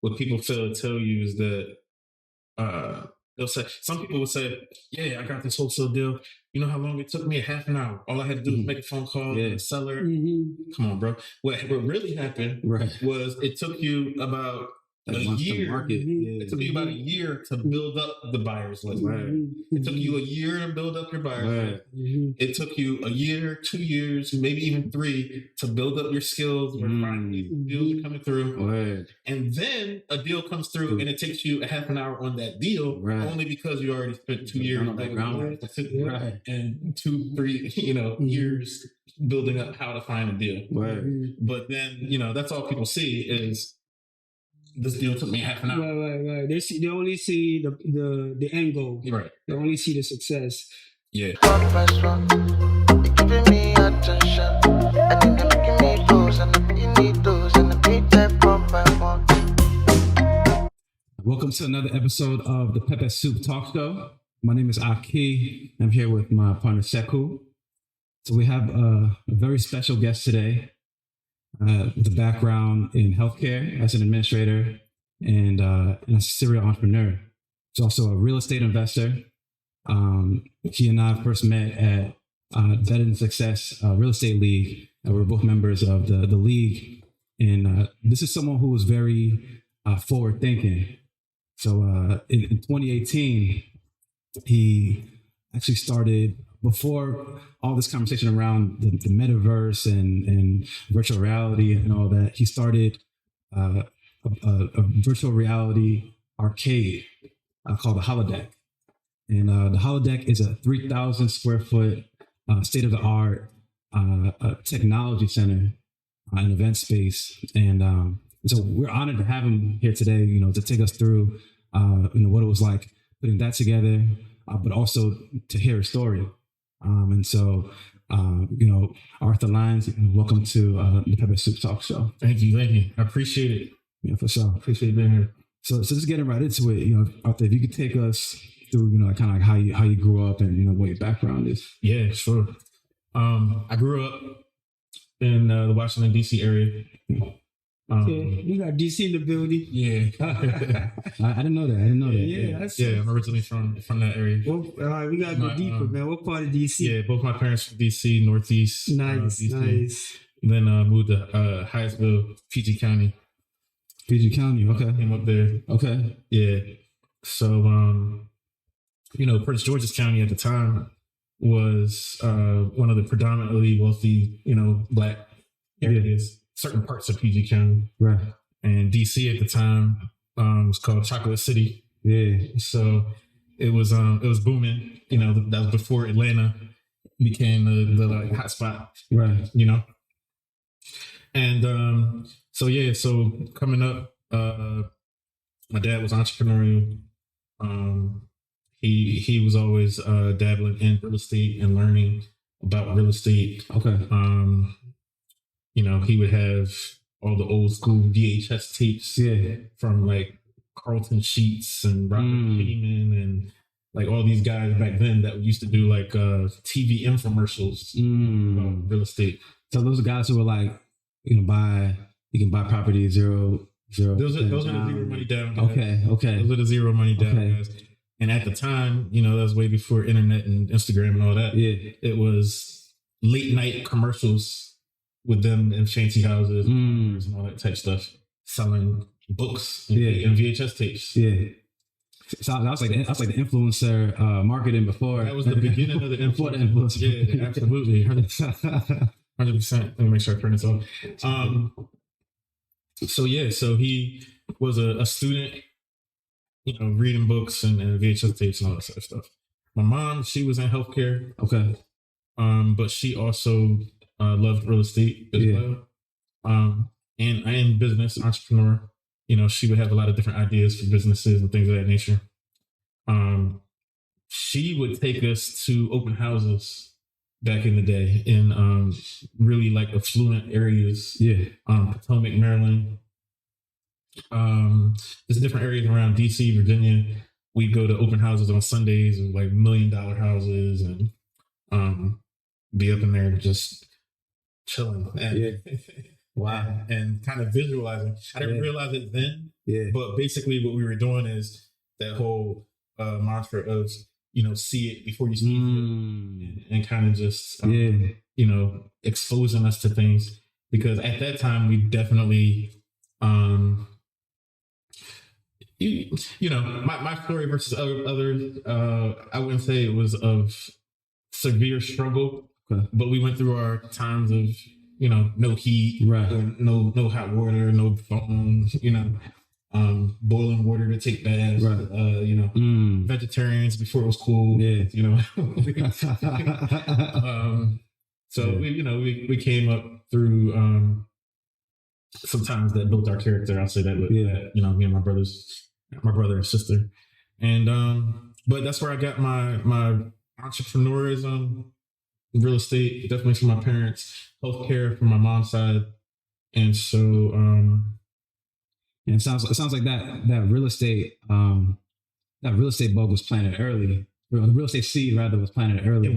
what people fail to tell you is that they'll say, some people would say, yeah, I got this wholesale deal. You know how long it took me? Half an hour. All I had to do was make a phone call to the seller. Come on, bro. What really happened was it took you about a year. It took you about a year to build up the buyers list. It took you a year to build up your buyers list. It took you a year, 2 years, maybe even 3 to build up your skills where finally deals are coming through. And then a deal comes through and it takes you a half an hour on that deal only because you already spent 2 years and 2, 3, years building up how to find a deal. But then, that's all people see is this deal took me half an hour. Right. They only see the end goal. Right. They only see the success. Yeah. Giving me attention. I think they're making me close, and you need those, and the beat that pump I want. Welcome to another episode of the Pepper Soup Talk Show. My name is Aki. I'm here with my partner Sekou. So we have a very special guest today with a background in healthcare as an administrator and as a serial entrepreneur. He's also a real estate investor. He and I first met at Veteran Success Real Estate League. We're both members of the league. And this is someone who is very forward thinking. So in 2018, he actually started, before all this conversation around the metaverse and virtual reality and all that, he started a virtual reality arcade called the Holodeck. And the Holodeck is a 3,000 square foot state-of-the-art technology center, an event space. And so we're honored to have him here today, to take us through, what it was like putting that together, but also to hear a story. And so, Arthur Lyons, welcome to the Pepper Soup Talk Show. Thank you. I appreciate it. Yeah, for sure. Appreciate being here. So just getting right into it, Arthur, if you could take us through, kind of like how you grew up and what your background is. Yeah, sure. I grew up in the Washington D.C. area. We got DC in the building. Yeah, I didn't know that. Yeah, I'm originally from that area. Well, we gotta go deeper, man. What part of DC? Yeah, both my parents from DC, Northeast. Nice. Then moved to Hyattsville, PG County. PG County, okay. Came up there. Okay. Yeah. So, Prince George's County at the time was one of the predominantly wealthy, Black areas. Certain parts of PG County. Right. And DC at the time was called Chocolate City. Yeah. So it was booming. That was before Atlanta became the hot spot. Right. And so coming up, my dad was entrepreneurial. He was always dabbling in real estate and learning about real estate. Okay. He would have all the old school VHS tapes from like Carlton Sheets and Robert Heyman and like all these guys back then that used to do like TV infomercials about real estate. So those are guys who were like, you can buy property zero. Those are the zero money down guys. Okay. Those are the zero money down guys. And at the time, that was way before internet and Instagram and all that. Yeah. It was late night commercials with them in fancy houses and all that type of stuff, selling books and VHS tapes. Yeah. So that was like the influencer marketing before. That was the beginning of the influencer. Yeah, absolutely. 100%. Let me make sure I turn this off. So he was a student, reading books and VHS tapes and all that sort of stuff. My mom, she was in healthcare. Okay. But she also loved real estate as well. And I am business entrepreneur. She would have a lot of different ideas for businesses and things of that nature. She would take us to open houses back in the day in really like affluent areas. Yeah. Potomac, Maryland. There's different areas around DC, Virginia. We'd go to open houses on Sundays with like $1 million houses and be up in there just chilling. And Wow. and kind of visualizing. I didn't realize it then, but basically what we were doing is that whole mantra of, see it before you speak it, and kind of just, exposing us to things. Because at that time, we definitely, my story versus others, I wouldn't say it was of severe struggle, but we went through our times of, no heat, right? No hot water, no phone, boiling water to take baths, right? Vegetarians before it was cool, So we came up through sometimes that built our character. I'll say that with that, me and my brother and sister, and but that's where I got my entrepreneurism, real estate, definitely from my parents, healthcare from my mom's side, and so and it sounds like that real estate bug was planted early. The real estate seed rather was planted early. It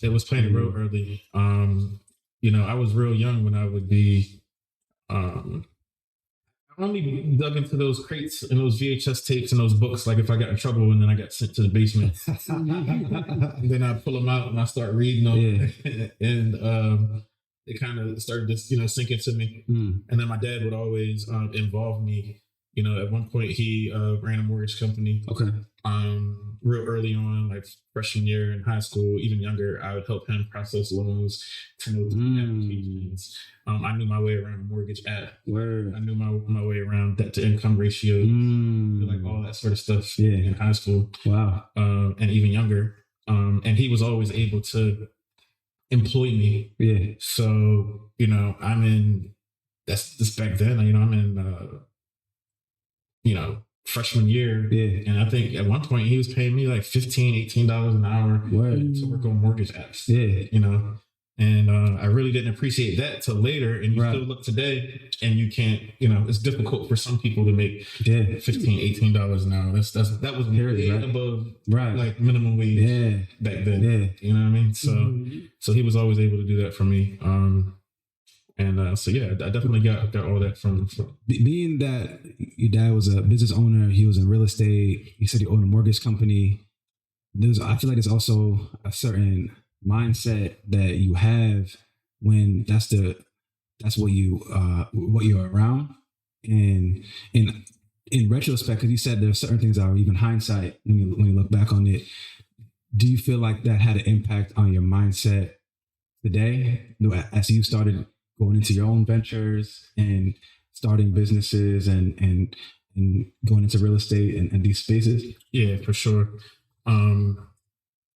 was planted real early. I was real young when I would be. I only dug into those crates and those VHS tapes and those books, like if I got in trouble and then I got sent to the basement. And then I pull them out and I start reading them, and it kind of started to sink into me. And then my dad would always involve me. At one point he ran a mortgage company. Okay. Real early on, like freshman year in high school, even younger, I would help him process loans, applications. I knew my way around a mortgage app. Word. I knew my way around debt to income ratio, like all that sort of stuff in high school. Wow. And even younger. And he was always able to employ me. Yeah. So, I'm in, that's this back then, I'm in, freshman year. And I think at one point he was paying me like $15, $18 an hour to work on mortgage apps. And I really didn't appreciate that till later. And you still look today and you can't, it's difficult for some people to make $15, $18 an hour. That was way above like minimum wage back then. You know what I mean? So he was always able to do that for me. And so, I definitely got all that from. Being that your dad was a business owner, he was in real estate, you said he owned a mortgage company. I feel like there's also a certain mindset that you have when that's what you're around. And in retrospect, because you said there are certain things that are even hindsight when you look back on it, do you feel like that had an impact on your mindset today as you started going into your own ventures and starting businesses and going into real estate and these spaces? Yeah, for sure.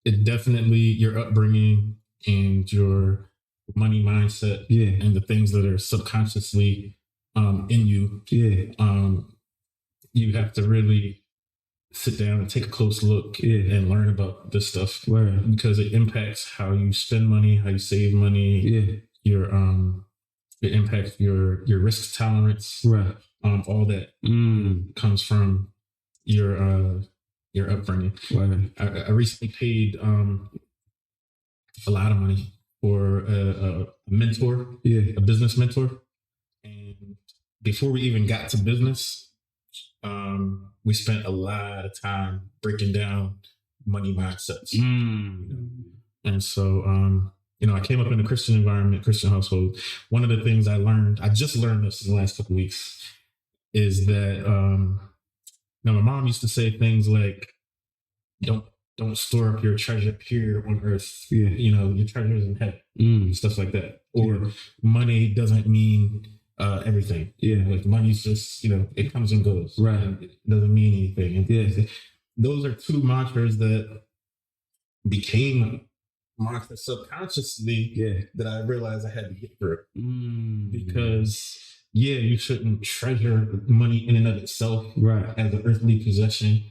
It definitely, your upbringing and your money mindset and the things that are subconsciously in you. You have to really sit down and take a close look and learn about this stuff because it impacts how you spend money, how you save money, it impacts your risk tolerance, all that comes from your upbringing. I recently paid a lot of money for a mentor, a business mentor, and before we even got to business, we spent a lot of time breaking down money mindsets. And so I came up in a Christian environment, Christian household. One of the things I just learned this in the last couple of weeks, is that my mom used to say things like, don't store up your treasure here on earth. Your treasures in heaven, stuff like that. Or money doesn't mean everything. Like money's just, it comes and goes. And it doesn't mean anything. And those are two mantras that became mantra subconsciously that I realized I had to get through. Because you shouldn't treasure money in and of itself as an earthly possession.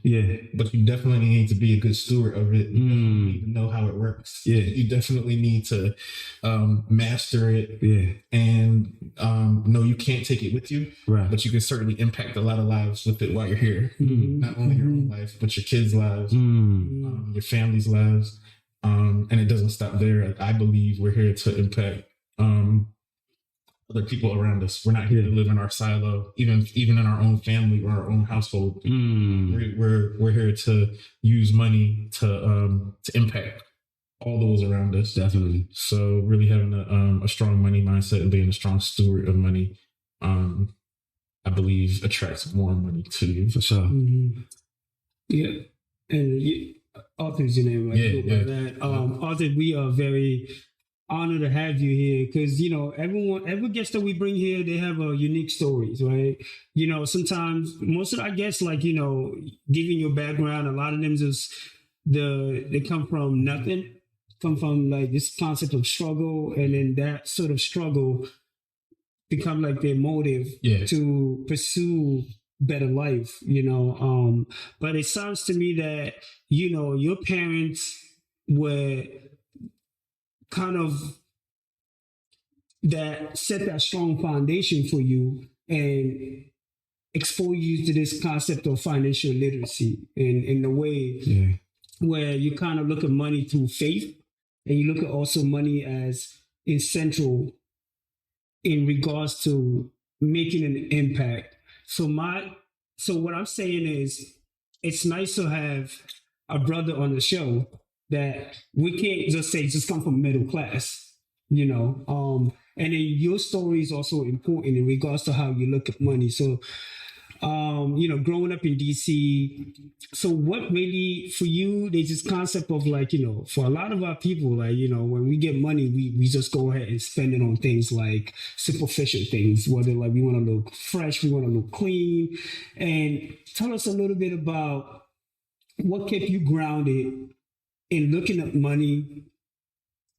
But you definitely need to be a good steward of it. You need to know how it works. You definitely need to master it. And no, you can't take it with you. But you can certainly impact a lot of lives with it while you're here. Not only your own life, but your kids' lives, your family's lives. And it doesn't stop there. I believe we're here to impact a other people around us. We're not here to live in our silo, even in our own family or our own household. We're here to use money to impact all those around us. Definitely. So really having a strong money mindset and being a strong steward of money, I believe attracts more money to you. For sure. Yeah. And Arthur's your name, right? Yeah. That. Arthur, we are very honored to have you here because, every guest that we bring here, they have unique stories, right? Sometimes most of our guests, giving your background, a lot of them they come from nothing, come from this concept of struggle, and then that sort of struggle become their motive to pursue better life, but it sounds to me that, your parents were kind of that set that strong foundation for you and expose you to this concept of financial literacy in the way where you kind of look at money through faith, and you look at also money as essential in regards to making an impact. So what I'm saying is, it's nice to have a brother on the show that we can't just come from middle class, and then your story is also important in regards to how you look at money. So, growing up in DC, so what really for you, there's this concept of for a lot of our people, when we get money, we just go ahead and spend it on things like superficial things, whether we want to look fresh, we want to look clean. And tell us a little bit about what kept you grounded in looking at money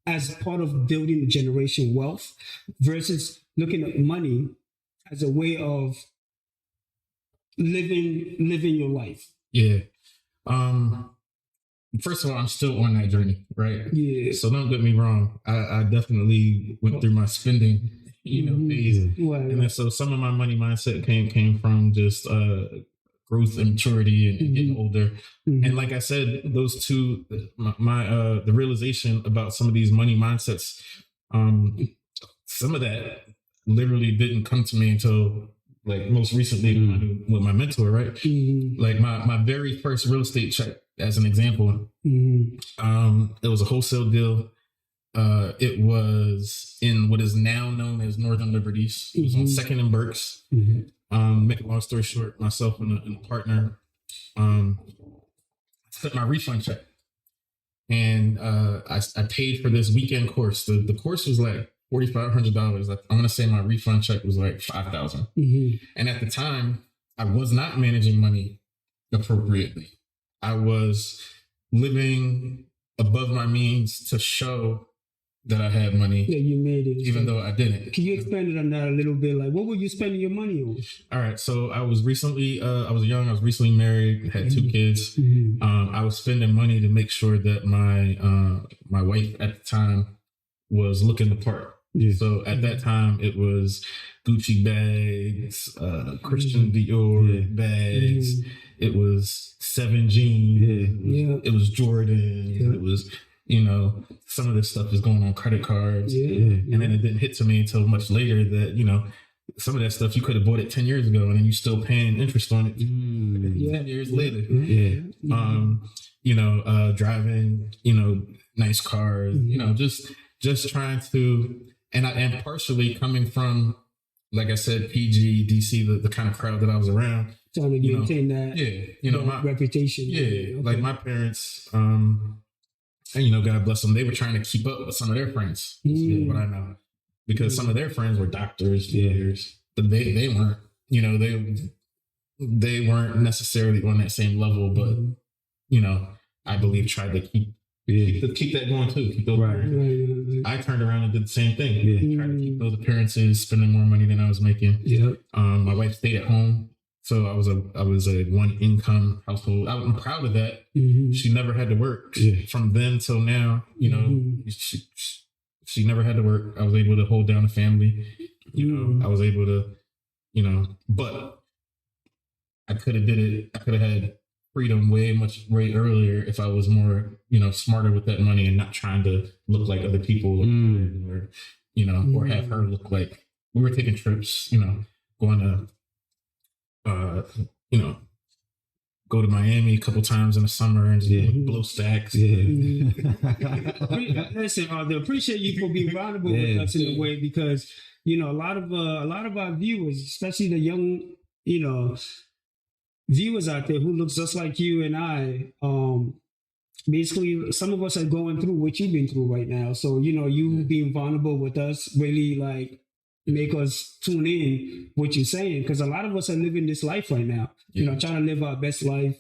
as part of building generation wealth versus looking at money as a way of living your life. Yeah. First of all, I'm still on that journey, right? Yeah. So don't get me wrong. I definitely went through my spending, phase. Right. And then so some of my money mindset came from just growth and maturity and getting older. And like I said, those two, the realization about some of these money mindsets, some of that literally didn't come to me until most recently with my mentor, right? Like my very first real estate check, as an example, it was a wholesale deal. It was in what is now known as Northern Liberties. It was on 2nd and Burks. Make a long story short, myself and a partner sent my refund check, and I paid for this weekend course. The course was $4,500. I want to say my refund check was $5,000. And at the time, I was not managing money appropriately. I was living above my means to show that I had money. Yeah, you made it. Even though I didn't. Can you expand on that a little bit? What were you spending your money on? All right. So I was recently, I was young. I was recently married, had 2 kids. I was spending money to make sure that my wife at the time was looking the part. Yeah. So at that time, it was Gucci bags, Christian Dior bags. It was 7 jeans. It was Jordan. It was, some of this stuff is going on credit cards. And then it didn't hit to me until much later that, some of that stuff you could have bought it 10 years ago and then you still paying interest on it 10 years later. Driving, nice cars, just trying to, and partially coming from, like I said, PG, DC, the kind of crowd that I was around. Trying to maintain that, my reputation. Yeah. Like my parents, and God bless them, they were trying to keep up with some of their friends. Is what I know, because some of their friends were doctors, lawyers, but they weren't. They weren't necessarily on that same level, but I believe tried to keep that going too. Keep those I turned around and did the same thing. Tried to keep those appearances, spending more money than I was making. My wife stayed at home. So I was a one income household. I'm proud of that. She never had to work from then till now. She never had to work. I was able to hold down the family. I was able to, but I could have did it. I could have had freedom way earlier if I was more, smarter with that money and not trying to look like other people or, or have her look like we were taking trips, going to, go to Miami a couple times in the summer and just blow stacks. Listen, I appreciate you for being vulnerable with us in a way, because a lot of our viewers, especially the young viewers out there who looks just like you and I, basically some of us are going through what you've been through right now. So you being vulnerable with us really like make us tune in what you're saying, because a lot of us are living this life right now, trying to live our best life,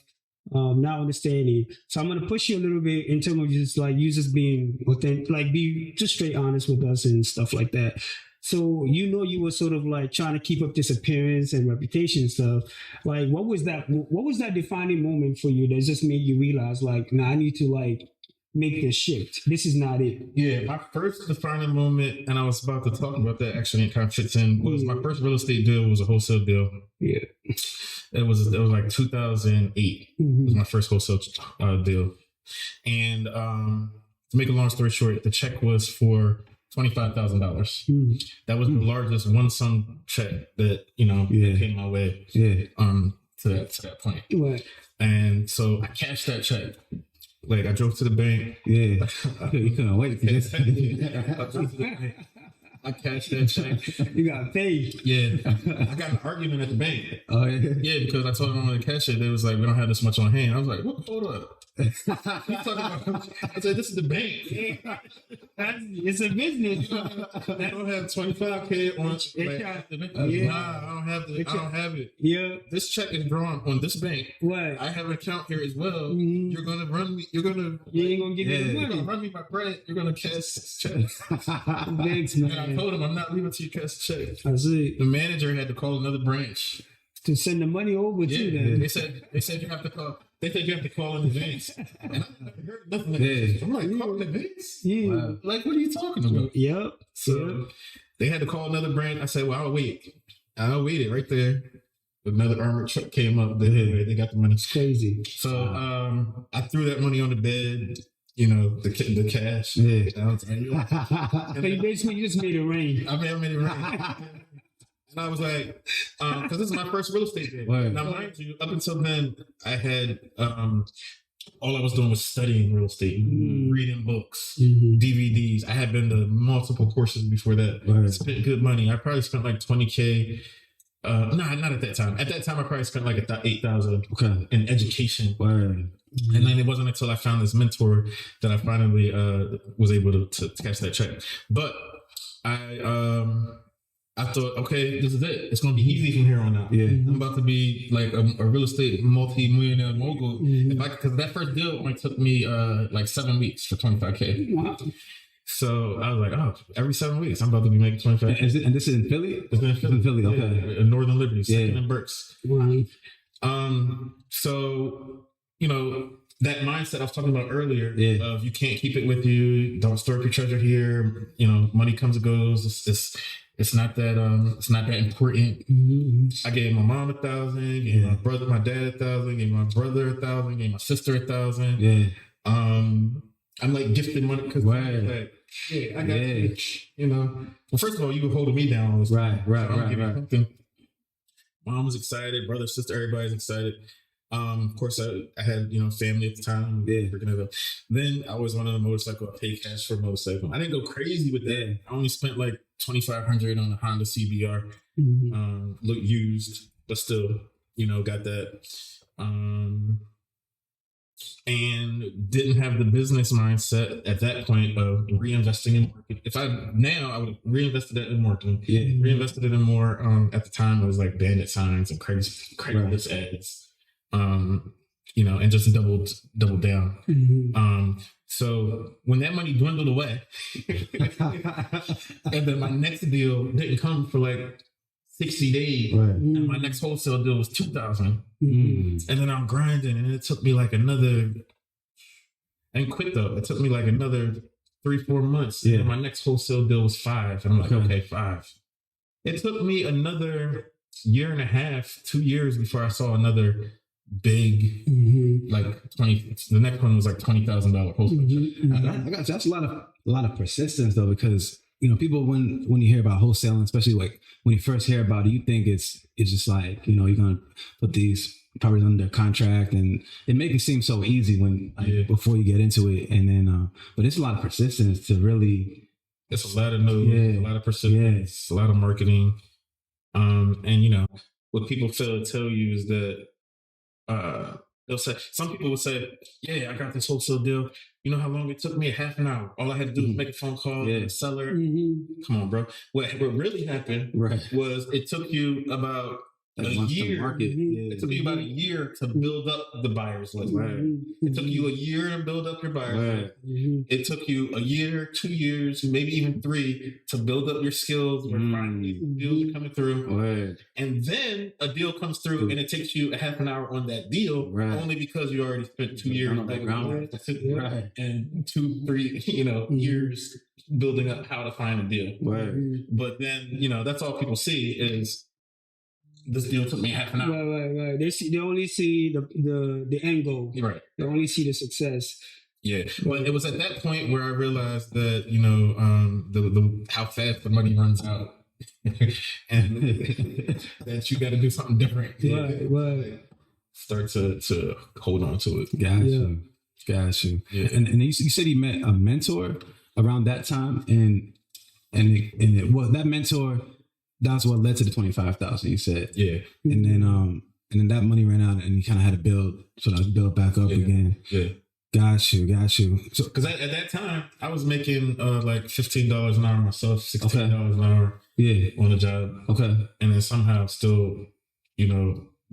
not understanding. So I'm going to push you a little bit in terms of just like you just being authentic, like be just straight honest with us and stuff like that. So you were sort of like trying to keep up this appearance and reputation stuff. Like what was that defining moment for you that just made you realize like, nah, I need to like make this shift. This is not it. Yeah, my first defining moment, and I was about to talk about that actually, it kind of fits in, was my first real estate deal was a wholesale deal. Yeah. It was like 2008 was my first wholesale deal. And to make a long story short, the check was for $25,000. That was the largest one sum check that that came my way. To that point. Right. And so I cashed that check. Like I drove to the bank. Yeah, you couldn't wait. I drove to the bank. I cashed that check. You got paid. Yeah, I got an argument at the bank. Oh yeah. Yeah, because I told them I wanted to cash it. They was like, "We don't have this much on hand." I was like, "What? Hold up." I said, "This is the bank. It's a business. I don't have $25K on. Nah, I don't have I don't have it. Yeah, this check is drawn on this bank. Right. I have an account here as well. You're gonna run me. You ain't gonna give me the money. You're gonna run me my bread. You're gonna cash this check." Thanks, man. And I told him I'm not leaving till you cash the check. I see. The manager had to call another branch To send the money over to them. They said you have to call. They think you have to call in advance. And I haven't heard nothing like this. I'm like, call in advance? Yeah. Wow. Like, what are you talking about? Yep. So they had to call another brand. I said, well, I'll wait. I'll wait it right there. Another armored truck came up. They got the money. It's crazy. So I threw that money on the bed. The cash. Yeah. So you basically just made it rain. I made it rain. And I was like, because this is my first real estate deal. Right. Now, mind you, up until then, I had all I was doing was studying real estate, reading books, DVDs. I had been to multiple courses before that. Right. Spent good money. I probably spent like $20K. Not at that time. At that time, I probably spent like $8,000 in education. Right. And then it wasn't until I found this mentor that I finally was able to cash that check. But I thought, okay, this is it. It's going to be easy from here on out. Yeah. I'm about to be like a real estate multi-millionaire mogul. Because that first deal only took me like 7 weeks for $25K. Wow. So I was like, oh, every 7 weeks, I'm about to be making $25K. And this is in Philly? It's in Philly. Okay. Yeah, in Northern Liberty, second and Berks. Wow. So, that mindset I was talking about earlier of you can't keep it with you. Don't store up your treasure here. Money comes and goes. It's not that important. I gave my mom $1,000, gave my dad $1,000, gave my brother $1,000, gave my sister $1,000. Yeah. I'm like gifted money because I got you. Well, first of all, you were holding me down on this. Right. Something. Mom was excited, brother, sister, everybody's excited. Of course, I had family at the time. Yeah. Then I was on a motorcycle. I paid cash for a motorcycle. I didn't go crazy with that. I only spent like $2,500 on a Honda CBR. Looked used, but still, got that. And didn't have the business mindset at that point of reinvesting in marketing. I would have reinvested that in marketing. Yeah. Reinvested it in more. At the time, it was like bandit signs and Craigslist ads. And just doubled down. So when that money dwindled away, and then my next deal didn't come for like 60 days, and my next wholesale deal was $2,000, and then I'm grinding, and it took me like another, and quick though, it took me like another 3-4 months, and my next wholesale deal was $5,000, and I'm like, okay, $5,000. It took me another 1.5 2 years before I saw another big, like 20. The next one was like $20,000 wholesale. I got you. That's a lot of persistence though, because people when you hear about wholesaling, especially like when you first hear about it, you think it's just like, you're gonna put these properties under contract, and it makes it seem so easy when before you get into it, and then but it's a lot of persistence to really. It's a lot of no's, a lot of persistence, a lot of marketing, and what people fail to tell you is that they'll say, some people will say, yeah, I got this wholesale deal. You know how long it took me? Half an hour. All I had to do was make a phone call to the seller. Come on, bro. What really happened was it took you about a year. It took you about a year to build up the buyers list. It took you a year to build up your buyers. It took you a year, 2 years, maybe even 3 to build up your skills. Where finally deals are coming through, and then a deal comes through, and it takes you a half an hour on that deal, only because you already spent 2 years on that ground, and 2, 3, years building up how to find a deal. But then that's all people see is. This deal took me half an hour. Right. They only see the end goal. Right. They only see the success. Yeah, but it was at that point where I realized that the how fast the money runs out, and that you got to do something different. Right. Start to hold on to it. Got you. Yeah. And you said you met a mentor around that time, and that mentor. That's what led to the 25,000. You said, and then that money ran out, and you kind of had to build back up again. Yeah, got you. So, because at that time I was making like $15 an hour myself, $16 an hour, on a job. Okay, and then somehow still,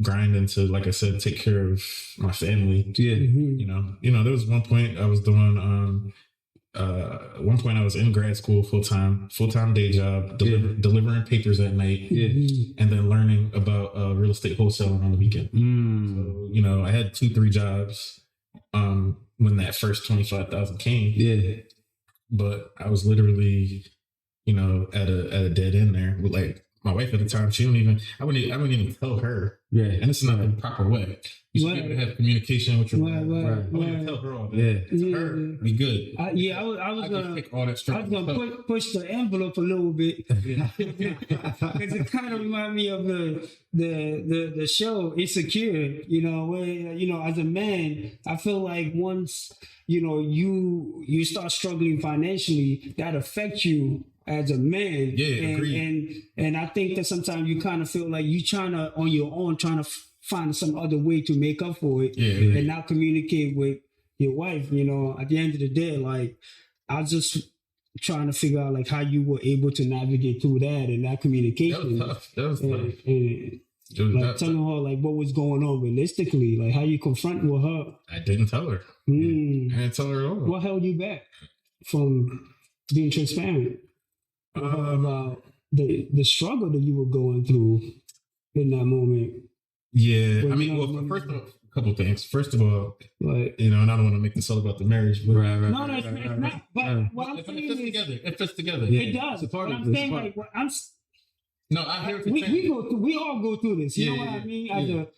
grinding to, like I said, take care of my family. Yeah, there was one point I was doing. At one point I was in grad school full-time day job, delivering papers at night, and then learning about real estate wholesaling on the weekend. So, I had 2-3 jobs when that first 25,000 came. But I was literally, at a dead end there with like my wife at the time. I wouldn't even tell her. And this is not the proper way. You should be able to have communication with your wife. I wouldn't tell her all that. To her, be good. I was gonna push the envelope a little bit because it kind of reminded me of the show Insecure. Where as a man, I feel like once you start struggling financially, that affects you as a man. And I think that sometimes you kind of feel like you trying to on your own trying to find some other way to make up for it, and not communicate with your wife. At the end of the day, like I was just trying to figure out like how you were able to navigate through that and that communication. That was tough. Like telling her like what was going on realistically, like how you confront with her. I didn't tell her. I didn't tell her at all. What held you back from being transparent about the struggle that you were going through in that moment? Yeah, first of all, a couple of things. First of all, and I don't want to make this all about the marriage, but no, it's not. But what I'm saying is, it fits together. It does. But I'm saying like no, I hear we all go through this. You know what I mean?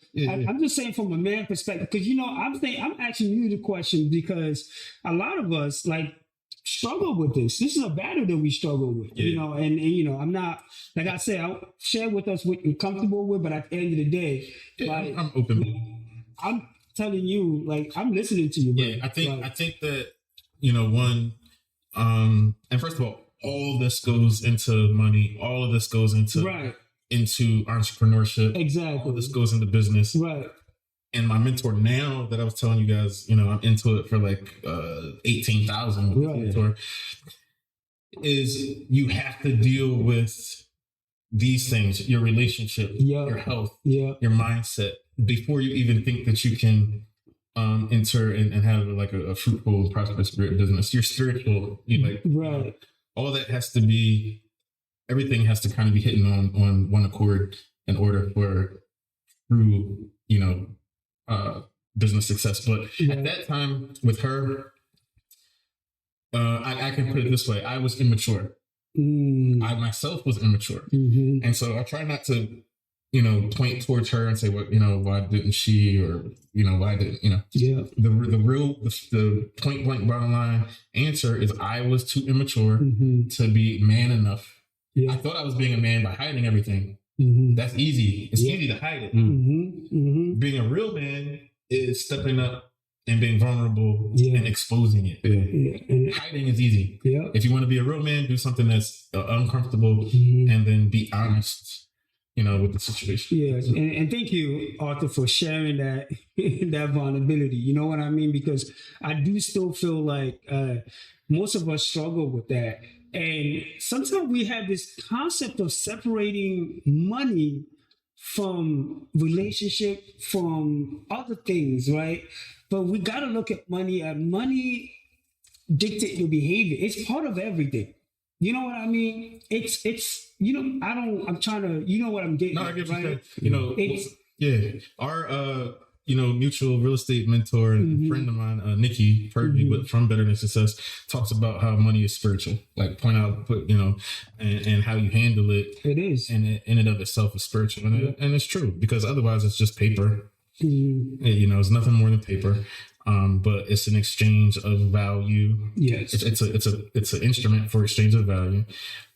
I'm just saying from a man perspective, because I'm asking you the question because a lot of us like struggle with this. This is a battle that we struggle with, and I'm not, like I said, I'll share with us what you're comfortable with, but at the end of the day, like, I'm open. I'm telling you, like, I'm listening to you. Bro. Yeah, I think that, one, and first of all this goes into money. All of this goes into entrepreneurship. Exactly. All of this goes into business. Right. And my mentor now that I was telling you guys, I'm into it for like 18,000 with the mentor, is you have to deal with these things, your relationship, your health, your mindset, before you even think that you can enter and have like a fruitful and prosperous business. Your spiritual, all that has to be, everything has to kind of be hitting on one accord in order for true, business success. But at that time with her, I can put it this way: I was immature. I myself was immature, and so I try not to point towards her and say, why didn't she, or, why didn't, Yeah. The point blank bottom line answer is I was too immature to be man enough. Yeah. I thought I was being a man by hiding everything. That's easy. It's easy to hide it. Being a real man is stepping up and being vulnerable and exposing it. And hiding is easy. Yeah. If you want to be a real man, do something that's uncomfortable and then be honest, with the situation. Yes, and thank you, Arthur, for sharing that that vulnerability. You know what I mean? Because I do still feel like most of us struggle with that. And sometimes we have this concept of separating money from relationship, from other things, right? But we got to look at money. Money dictate your behavior. It's part of everything. You know what I mean? It's I'm trying to, what I'm getting. No, I get what right? you're saying. Our mutual real estate mentor and friend of mine, Nikki Purdy, but from Better Than Success, talks about how money is spiritual. Like and how you handle it. It is. And it, in and of itself is spiritual. And it's true, because otherwise it's just paper. It's nothing more than paper. But it's an exchange of value. Yes, it's an instrument for exchange of value,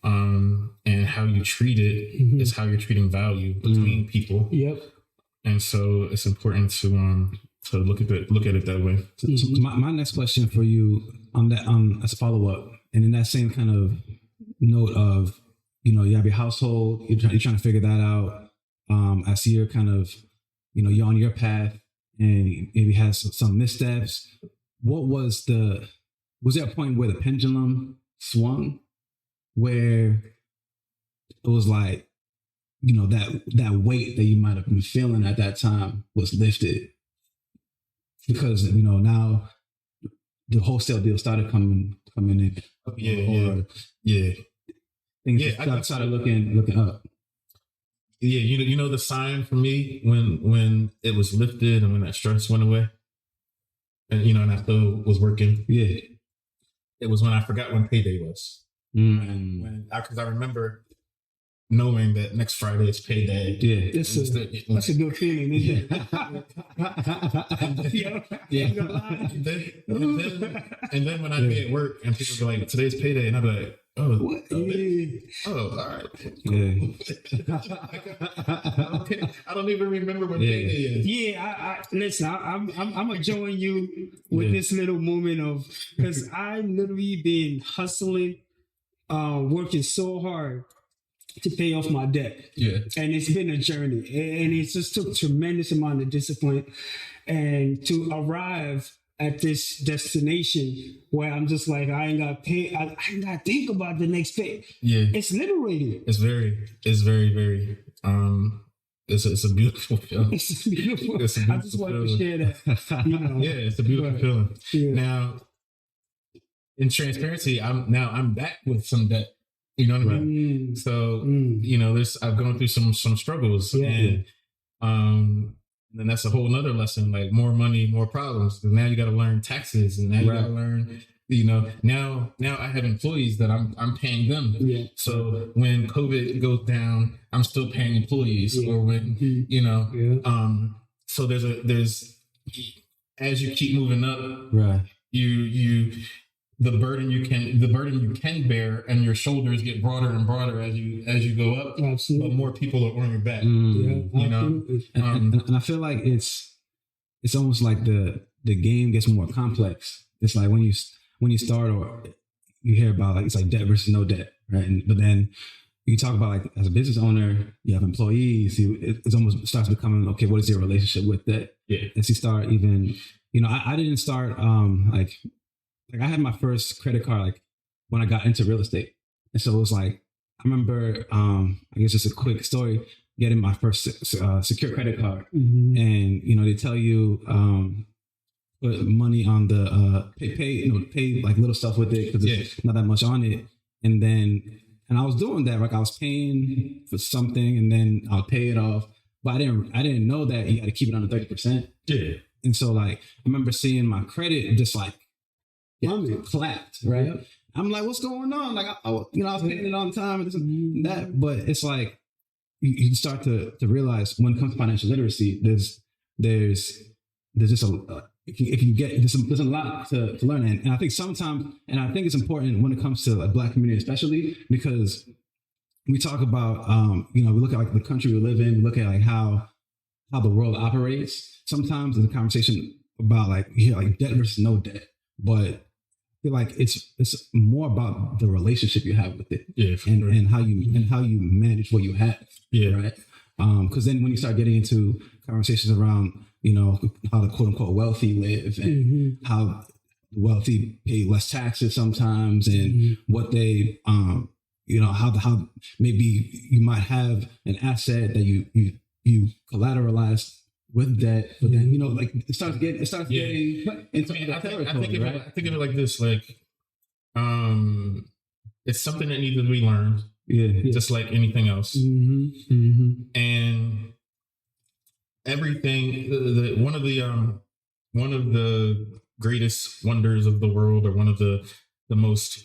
and how you treat it is how you're treating value between people. Yep. And so it's important to look at it that way. So my next question for you on that as a follow up, and in that same kind of note of you have your household, you're trying to figure that out. I see you're kind of you're on your path, and maybe has some missteps. Was there a point where the pendulum swung, where it was like, that weight that you might have been feeling at that time was lifted? Because, now the wholesale deal started coming in. Things started looking up. Yeah, the sign for me when it was lifted and when that stress went away, and and I still was working. Yeah, it was when I forgot when payday was. Because I remember knowing that next Friday is payday. Yeah, that's a good feeling, isn't it? And then when I'd be at work and people go like, "Today's payday," and I'd be like, "Oh, what? All right." Yeah. I don't even remember what payday is. Yeah, listen. I'm gonna join you with this little moment of, because I literally been hustling, working so hard to pay off my debt. Yeah. And it's been a journey. And it just took tremendous amount of discipline. And to arrive at this destination where I'm just like, I ain't got to pay. I ain't got to think about the next pay. Yeah. It's liberating. It's very, very, it's a beautiful feeling. It's beautiful. I just wanted to share that. Yeah, it's a beautiful feeling. Yeah. Now, in transparency, I'm back with some debt. You know what I mean? So, I've gone through some struggles, and then that's a whole nother lesson, like more money, more problems. And now you got to learn taxes, and now you got to learn, now I have employees that I'm paying them. Yeah. So when COVID goes down, I'm still paying employees, or when, so there's, as you keep moving up, right, the burden you can bear, and your shoulders get broader and broader as you go up. Absolutely. But more people are on your back. And I feel like it's almost like the game gets more complex. It's like when you start, or you hear about, like, it's like debt versus no debt, right? But then you talk about, like, as a business owner, you have employees. It almost starts becoming, okay, what is your relationship with that? Yeah. As you start even, I didn't start like I had my first credit card like when I got into real estate. And so it was like, I remember, I guess just a quick story, getting my first secure credit card. And, they tell you, put money on the pay like little stuff with it, because there's not that much on it. And I was doing that, like I was paying for something and then I'll pay it off. But I didn't know that you had to keep it under 30%. Yeah. And so, like, I remember seeing my credit just like, clapped, right? Yep. I'm like, what's going on? Like, I was paying it on time and this and that. But it's like, you start to realize when it comes to financial literacy, there's just if you get there's a lot to learn, and I think sometimes, and I think it's important when it comes to like Black community, especially because we talk about we look at like the country we live in, we look at like how the world operates. Sometimes in the conversation about like debt versus no debt, but I feel like it's more about the relationship you have with it, and how you manage what you have, right? Because then when you start getting into conversations around how the quote unquote wealthy live, and how the wealthy pay less taxes sometimes, and what they how maybe you might have an asset that you collateralized with debt, but then like it starts getting into I think of it like this, like it's something that needs to be learned, just like anything else, and everything. One of the greatest wonders of the world, or one of the most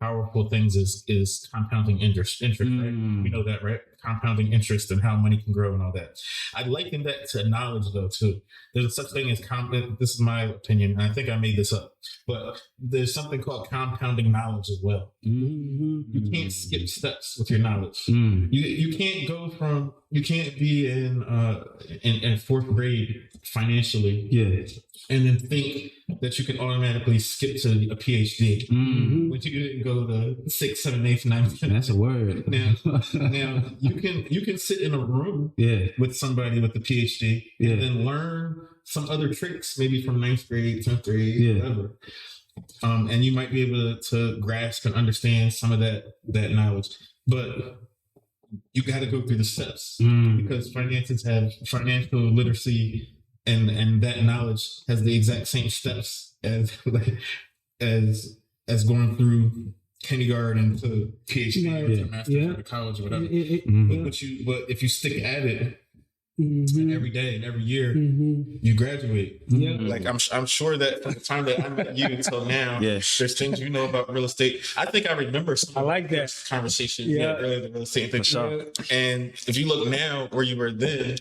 powerful things is compounding interest, right? We know that, right? Compounding interest and how money can grow and all that. I liken that to knowledge, though, too. There's a such thing as this is my opinion, and I think I made this up, but there's something called compounding knowledge as well. You can't skip steps with your knowledge. You can't be in fourth grade financially, and then think that you can automatically skip to a PhD when you didn't go to 6th, 7th, 8th, 9th. That's a word. Now you can sit in a room with somebody with a PhD and then learn some other tricks, maybe from 9th grade, 10th grade, whatever. And you might be able to grasp and understand some of that knowledge, but you got to go through the steps, because financial literacy and that knowledge has the exact same steps as going through kindergarten to PhD or to master's or to college or whatever. But if you stick at it every day and every year, you graduate. Like I'm sure that from the time that I met you until now, there's things about real estate. I think I remember some of that conversation earlier, the real estate thing. And if you look now where you were then,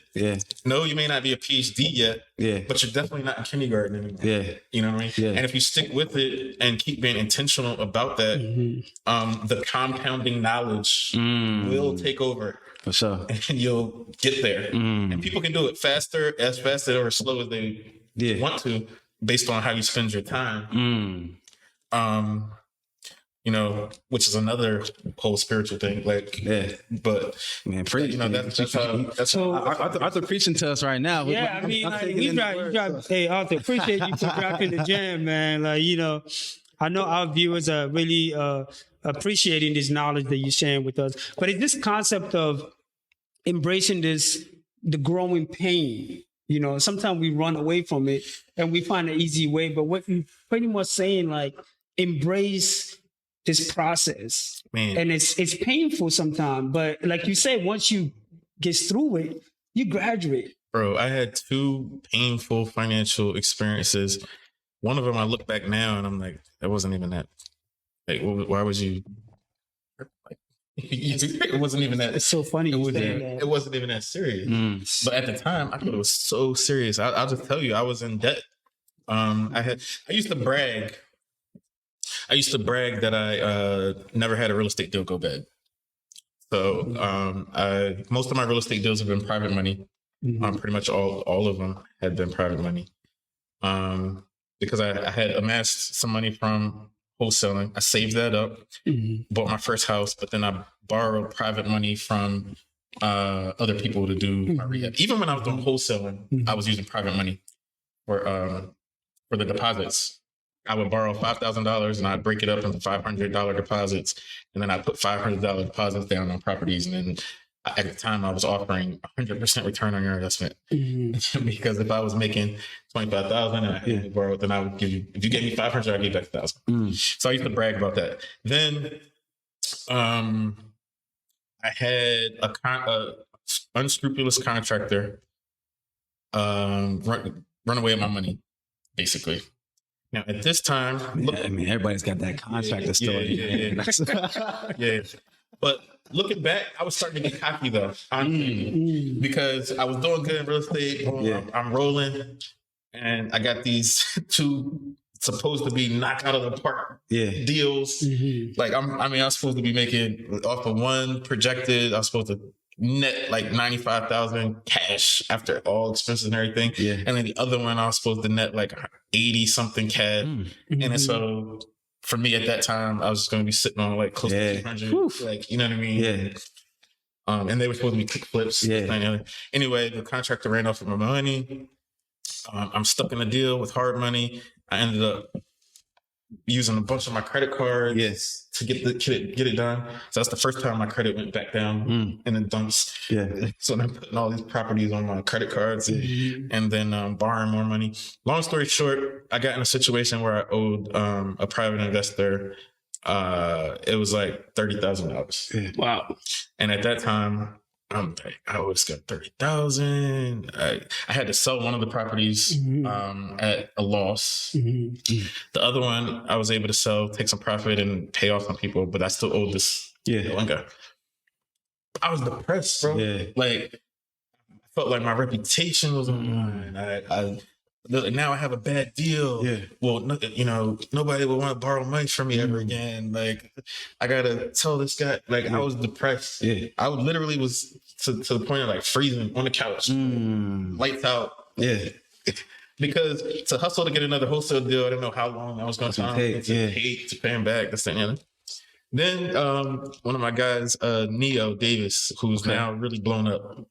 no, you may not be a PhD yet, but you're definitely not in kindergarten anymore. You know what I mean? And if you stick with it and keep being intentional about that, the compounding knowledge will take over. For sure. And you'll get there. And people can do it faster or as slow as they want to, based on how you spend your time. Which is another whole spiritual thing. But man, that's Arthur preaching to us right now. Yeah, I mean, hey, Arthur, appreciate you for dropping the jam, man. I know our viewers are really appreciating this knowledge that you're sharing with us. But it's this concept of embracing the growing pain. Sometimes we run away from it and we find an easy way. But what you're pretty much saying, like, embrace this process. Man. And it's painful sometimes. But like you said, once you get through it, you graduate. Bro, I had 2 painful financial experiences. One of them, I look back now and I'm like, that wasn't even that. Like, why was you? It wasn't even that. It's so funny. It wasn't even that serious. But at the time, I thought it was so serious. I'll just tell you, I was in debt. I used to brag. That I never had a real estate deal go bad. So most of my real estate deals have been private money. Pretty much all of them had been private money. Because I had amassed some money from wholesaling. I saved that up, bought my first house, but then I borrowed private money from other people to do my rehab. Even when I was doing wholesaling, I was using private money for the deposits. I would borrow $5,000 and I'd break it up into $500 deposits, and then I'd put $500 deposits down on properties, and then at the time I was offering 100% return on your investment. Because if I was making $25,000 and I had to borrow, then I would give you, if you gave me $500, I'd give you back $1,000. So I used to brag about that. Then I had a unscrupulous contractor run away with my money, basically. Now at this time, everybody's got that contractor story. But looking back, I was starting to get cocky though, honestly, because I was doing good in real estate. I'm rolling, and I got these 2 supposed to be knock out of the park deals. Like I was supposed to be making off of one projected. I was supposed to net like 95,000 cash after all expenses and everything. And then the other one I was supposed to net like 80 something cash. And then so for me at that time, I was just going to be sitting on like close to 200, like, you know what I mean? And they were supposed to be kick flips. Anyway, the contractor ran off with my money. I'm stuck in a deal with hard money. I ended up using a bunch of my credit cards to get it done. So that's the first time my credit went back down in the dumps. So I'm putting all these properties on my credit cards and then borrowing more money. Long story short, I got in a situation where I owed a private investor. It was like $30,000. Wow. And at that time, I'm like, I always got 30,000. I had to sell one of the properties at a loss. The other one I was able to sell, take some profit, and pay off on people, but I still owed this one guy. I was depressed, bro. Like, I felt like my reputation was on the line. Now I have a bad deal. Well, nobody will want to borrow money from me ever again. Like, I gotta tell this guy. Like, I was depressed. I literally was to the point of like freezing on the couch, lights out. Because to hustle to get another wholesale deal, I didn't know how long I was going to take to pay him back. This thing, and then one of my guys, Neo Davis, who's now really blown up.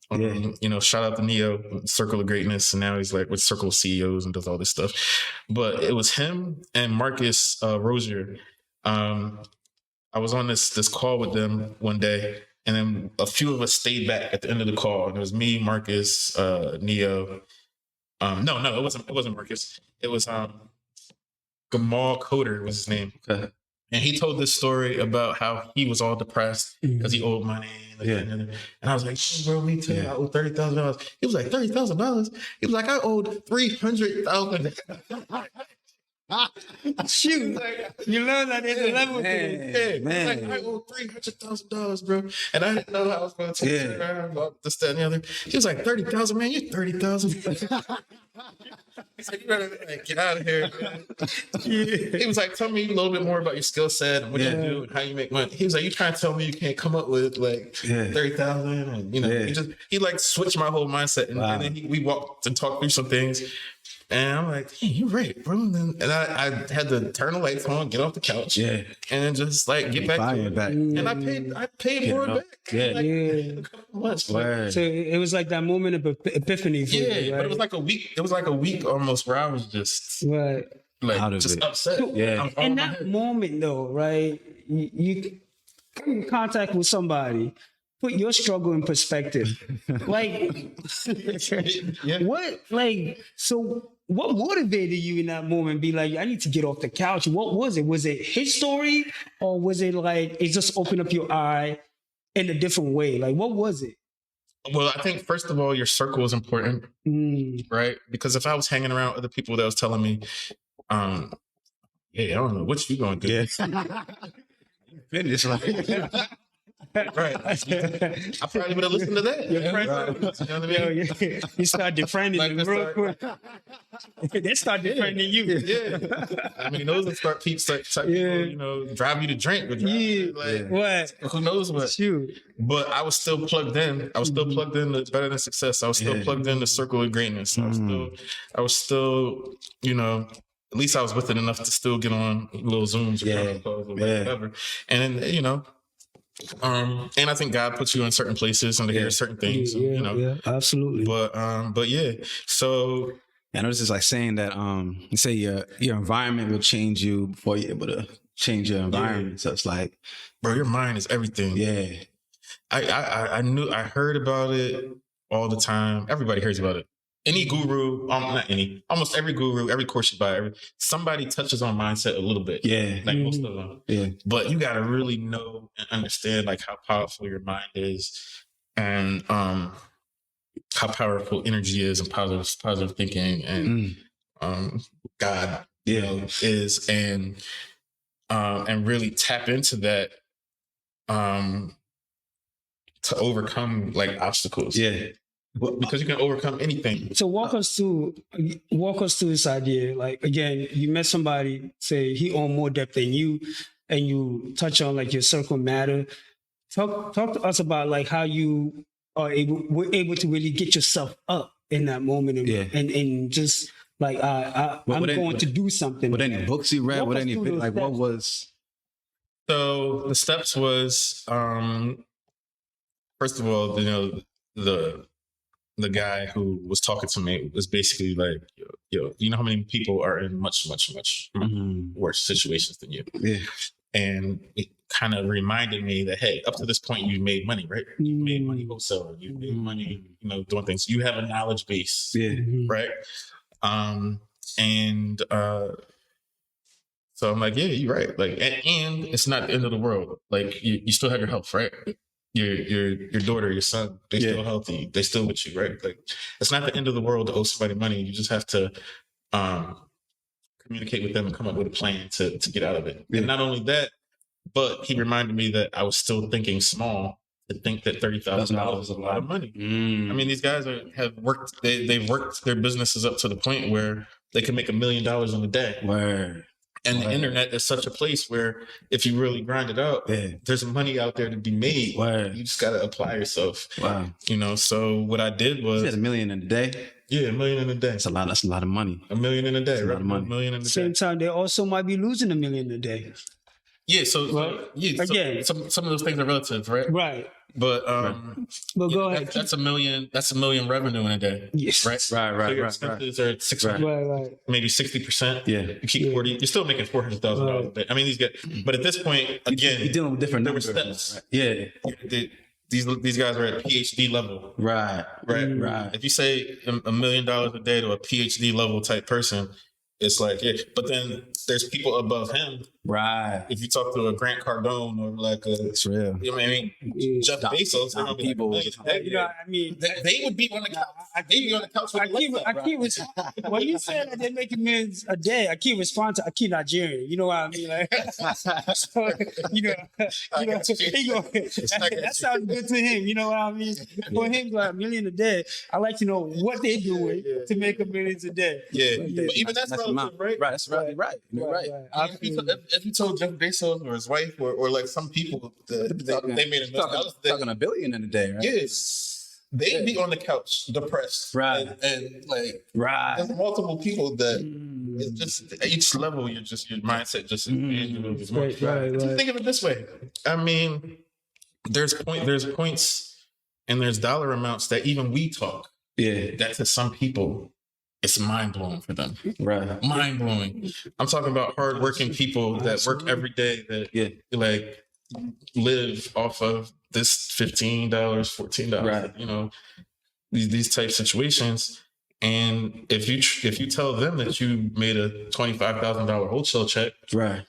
Shout out to Neo, Circle of Greatness, and now he's like with Circle of CEOs and does all this stuff. But it was him and Marcus Rozier. I was on this call with them one day, and then a few of us stayed back at the end of the call. And it was me, Marcus, Neo. No, it wasn't Marcus. It was Gamal Coder was his name. And he told this story about how he was all depressed because he owed money. And I was like, bro, me too. I owe $30,000. He was like, $30,000? He was like, I owed $300,000. Shoot. You learn that there's a level to it. Like, I owe $300,000, bro. And I didn't know how I was going to take it around, this, that, and the other. He was like, 30,000, man, you're 30,000. He's like, you better get out of here, man. He was like, tell me a little bit more about your skill set and what you do and how you make money. He was like, you trying to tell me you can't come up with like 30,000? And he like switched my whole mindset. And then we walked and talked through some things. And I'm like, hey, you're right, bro. And I had to turn the lights on, get off the couch, and then just like get back to it. And I paid more back. A couple months. So it was like that moment of epiphany for you, right? But it was like a week. It was like a week almost where I was just out of just it. upset. So, in that moment, though, right? You come in contact with somebody. Put your struggle in perspective. What motivated you in that moment? Be like, I need to get off the couch. What was it? Was it his story? Or was it like, it just opened up your eye in a different way? Like, what was it? Well, I think, first of all, your circle is important, right? Because if I was hanging around other people that was telling me, I don't know what you going to do. Finish like... Right. I probably would have listened to that. Your friends, you know what I mean? You start defriending them real quick. They start defriending you. I mean, those that start people, drive you to drink. What? Who knows what? Shoot. But I was still plugged in. I was still plugged in to Better Than Success. I was still plugged in to Circle of Greatness. I was still, at least I was with it enough to still get on little Zooms or whatever. And then, and I think God puts you in certain places and to hear certain things, absolutely. But yeah. So I know this is like saying that you say your environment will change you before you're able to change your environment. So it's like, bro, your mind is everything. Yeah. I heard about it all the time. Everybody hears about it. Any guru, almost every guru, every course you buy, somebody touches on mindset a little bit. Like most of them. But you got to really know and understand like how powerful your mind is and how powerful energy is and positive thinking and God is and really tap into that to overcome like obstacles. Yeah. Because you can overcome anything. So walk us through this idea. Like, again, you met somebody, say he owned more debt than you, and you touch on like your circle matter. Talk to us about like how you were able to really get yourself up in that moment and just like I'm going to do something. What any books you read? What any like what was? So the steps was first of all, the guy who was talking to me was basically like, yo, you know how many people are in much worse situations than you? Yeah. And it kind of reminded me that, hey, up to this point, you made money, right? You made money wholesaling. You made money, doing things. You have a knowledge base, right? So I'm like, yeah, you're right. Like, and it's not the end of the world. Like, you still have your health, right? Your daughter, your son, they still healthy. They still with you, right? Like, it's not the end of the world to owe somebody money. You just have to communicate with them and come up with a plan to get out of it. And not only that, but he reminded me that I was still thinking small to think that $30,000 is a lot of money. I mean, these guys have worked. They've worked their businesses up to the point where they can make $1 million in a day. Word. And the internet is such a place where if you really grind it out, there's money out there to be made. You just got to apply yourself. Wow. So what I did was... You said $1 million in a day? Yeah, $1 million in a day. That's a lot of money. $1 million in a day, right? $1 million. $1 million in a day. Same time, they also might be losing $1 million a day. Yeah, again, some of those things are relative, right? Right. But go ahead. That's $1 million. That's $1 million revenue in a day. Yes. Right. So your expenses are 60%, maybe 60%. Yeah. You keep 40. You're still making $400,000 a day. I mean, these guys. But at this point, again, you're dealing with different numbers. Steps. Yeah. These guys are at PhD level. Right. If you say $1 million a day to a PhD level type person, it's like, but then there's people above him. Right. If you talk to a Grant Cardone or like it's real. You know what I mean? Jeff Bezos, people. They would be on the couch. They'd be on the couch with when you say that they're making millions a day, I keep responding to Aki Nigerian. You know what I mean? Like, so, that sounds good to him. You know what I mean? For him, like $1 million a day, I like to know what they're doing to make $1 million a day. Yeah, but even that's relative, right? Right, that's right. Right. If you told Jeff Bezos or his wife or like some people that they made $1 million, talking $1 billion in a day, right? Yes, they'd be on the couch depressed, right? And like, there's multiple people that it's just at each level, your mindset just right. Think of it this way. I mean, there's points and there's dollar amounts that even we talk. Yeah, that to some people, it's mind-blowing for them. Right. Mind-blowing. I'm talking about hard-working people that work every day that like live off of this $15, $14. Right. These type situations. And if you tell them that you made a $25,000 wholesale check, right,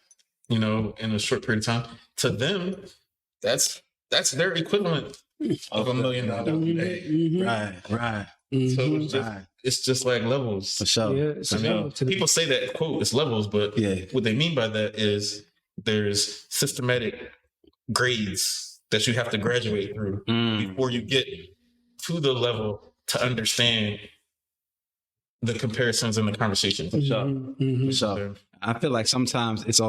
in a short period of time, to them, that's their equivalent of $1 million a day. Right. So it's just like levels. For sure. Yeah, people say that, quote, it's levels, but what they mean by that is there's systematic grades that you have to graduate through before you get to the level to understand the comparisons and the conversations. For sure. I feel like sometimes it's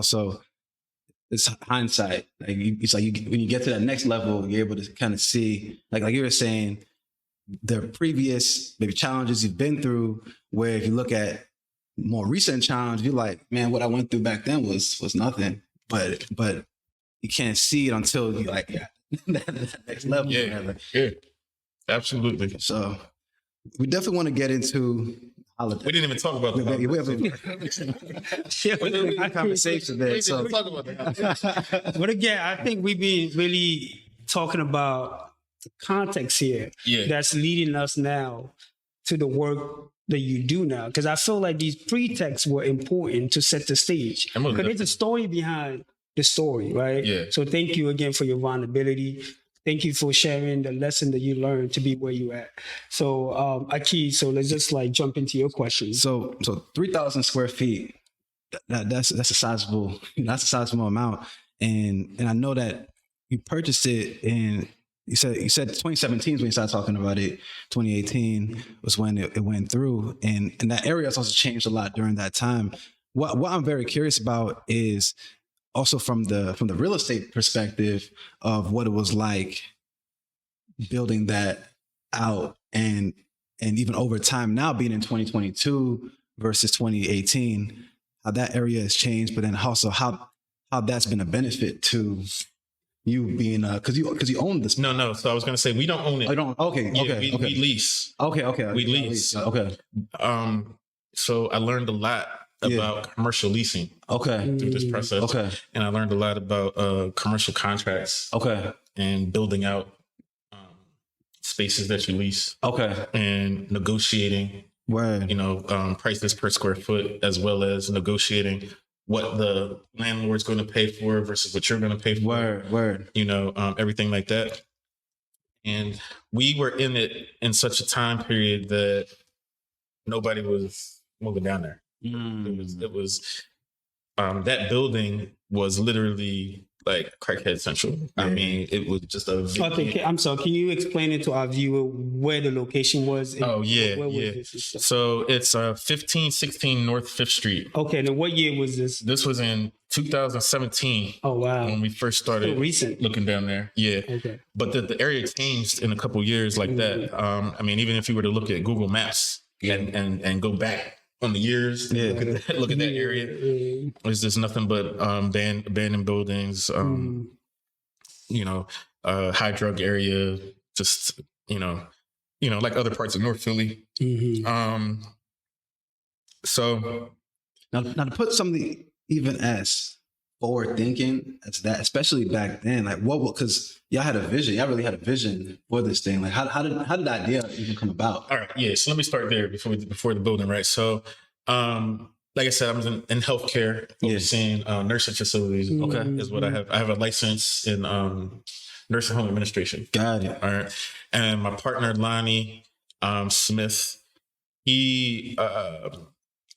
hindsight. Like when you get to that next level, you're able to kind of see, like you were saying, the previous maybe challenges you've been through, where if you look at more recent challenge, you're like, man, what I went through back then was nothing. But you can't see it until you like that next level. Yeah. Absolutely. So we definitely want to get into holiday. We didn't even talk about that. We have a conversation there. So talk about that. But again, I think we've been really talking about the context here that's leading us now to the work that you do now. Because I feel like these pretexts were important to set the stage. Because there's a story behind the story, right? Yeah. So thank you again for your vulnerability. Thank you for sharing the lesson that you learned to be where you at. So Aki, so let's just jump into your question. So 3,000 square feet, that's a sizable amount. And I know that you purchased it in you said 2017 is when you started talking about it. 2018 was when it went through, and that area has also changed a lot during that time. What I'm very curious about is also from the real estate perspective of what it was like building that out, and even over time now being in 2022 versus 2018, how that area has changed, but then also how that's been a benefit to you being because you own this. No. So I was gonna say we don't own it. I don't. Okay. We lease. Okay. We lease. Okay. So I learned a lot about commercial leasing. Okay. Through this process. Okay. And I learned a lot about commercial contracts. Okay. And building out spaces that you lease. Okay. And negotiating. Word. Prices per square foot, as well as negotiating what the landlord's going to pay for versus what you're going to pay for. Word. Everything like that. And we were in it in such a time period that nobody was moving down there. It was that building was literally like crackhead central. I mean, it was just a... Okay, I'm sorry. Can you explain it to our viewer where the location was? Where was this? So it's 1516 North 5th Street. Okay, then what year was this? This was in 2017. Oh, wow. When we first started looking down there. Yeah. Okay. But the area changed in a couple of years like that. I mean, even if you were to look at Google Maps and go back on the years, look at that area. There's just nothing but abandoned buildings, high drug area, just like other parts of North Philly. So now to put something even as forward thinking as that, especially back then, like because y'all had a vision, y'all really had a vision for this thing. Like how did the idea even come about? All right, yeah. So let me start there before the building, right? So, like I said, I was in healthcare, overseeing nursing facilities. Okay, is what I have. I have a license in nursing home administration. Got it. All right, and my partner Lonnie Smith, he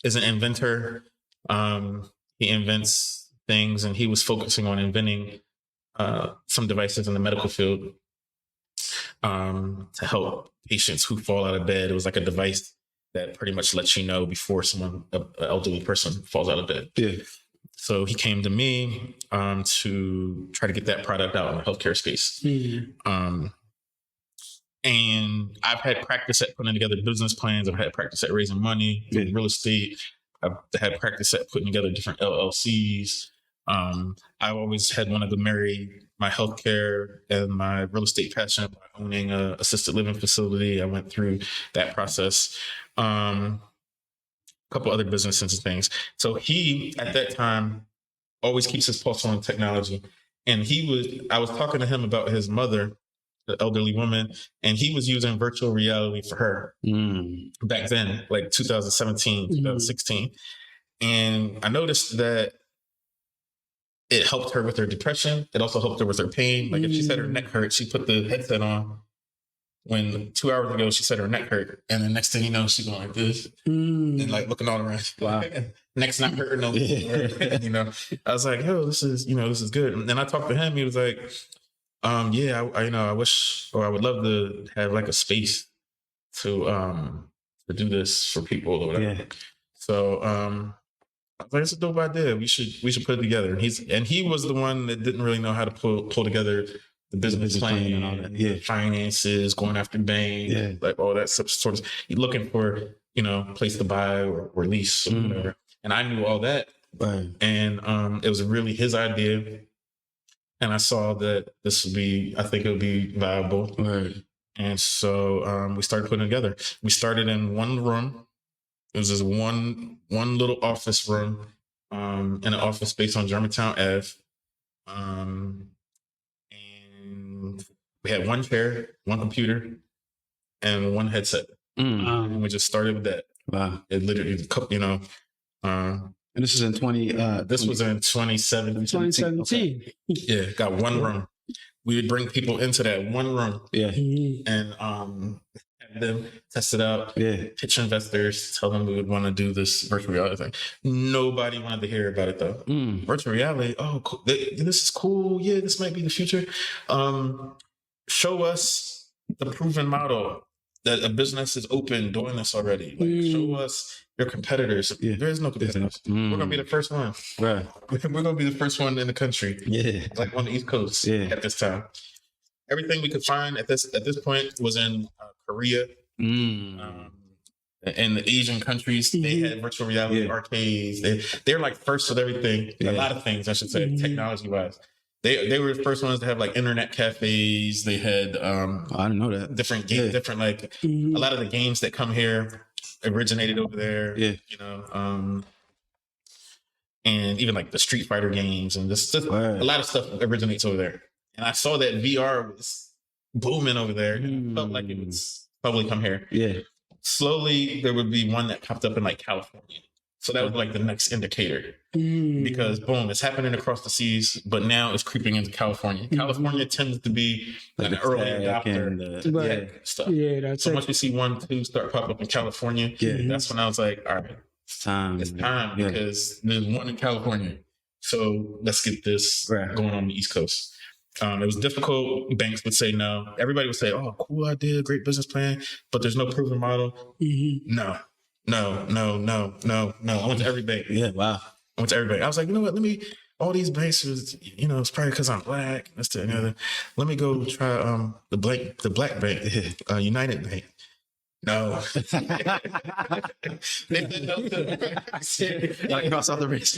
is an inventor. He invents things, and he was focusing on inventing some devices in the medical field to help patients who fall out of bed. It was like a device that pretty much lets you know before an elderly person falls out of bed. Yeah. So he came to me to try to get that product out in the healthcare space. And I've had practice at putting together business plans. I've had practice at raising money in real estate. I've had practice at putting together different LLCs. I always had wanted to marry my healthcare and my real estate passion by owning an assisted living facility. I went through that process. A couple other businesses and things. So he, at that time, always keeps his pulse on technology. And I was talking to him about his mother, the elderly woman, and he was using virtual reality for her back then, like 2017, 2016. And I noticed that it helped her with her depression. It also helped her with her pain. Like if she said her neck hurt, she put the headset on. When 2 hours ago, she said her neck hurt. And the next thing you know, she's going like this and like looking all around. Wow. Neck's not hurting no more. I was like, yo, this is good. And then I talked to him. He was like, I wish, or I would love to have like a space to do this for people or whatever. Yeah. So I was like, it's a dope idea. We should put it together. And he was the one that didn't really know how to pull together the business plan and all that. Finances, going after bank, like all that sort of. Looking for place to buy or lease or whatever. And I knew all that. Right. And it was really his idea. And I saw that I think it would be viable. Right. And so we started putting it together. We started in one room. It was just one little office room in an office space on Germantown Ave. And we had one chair, one computer, and one headset. And we just started with that. Wow. It literally, and this is in was in 2017. 2017. Okay. Yeah, got one room. We would bring people into that one room. Yeah. And have them test it out. Yeah. Pitch investors, tell them we would want to do this virtual reality thing. Nobody wanted to hear about it though. Virtual reality, oh, cool. This is cool. Yeah, this might be the future. show us the proven model that a business is open doing this already. Like, show us your competitors. There is no competitors. We're gonna be the first one. Right. We're gonna be the first one in the country. Yeah. Like on the East Coast at this time. Everything we could find at this point was in Korea. In the Asian countries, they had virtual reality arcades. They're like first with everything. A lot of things, I should say, technology wise. They were the first ones to have like internet cafes. They had I didn't know that. Different games, different like a lot of the games that come here originated over there. Yeah, you know, and even like the Street Fighter games and just a lot of stuff originates over there. And I saw that VR was booming over there. And I felt like it would probably come here. Yeah. Slowly, there would be one that popped up in like California. So that was like the next indicator because boom, it's happening across the seas, but now it's creeping into California. California tends to be like an early adopter stuff. Yeah, that's so once we see 1, 2 start popping up in California, that's when I was like, all right, it's time because there's one in California. So let's get this going on the East Coast. It was difficult. Banks would say no. Everybody would say, oh, cool idea, great business plan, but there's no proven model. No. I went to every bank. Yeah, wow. I went to every bank. I was like, you know what? All these banks, it's probably because I'm black. That's the other. Let me go try the black bank, United Bank. No. They said no to the cross off the race.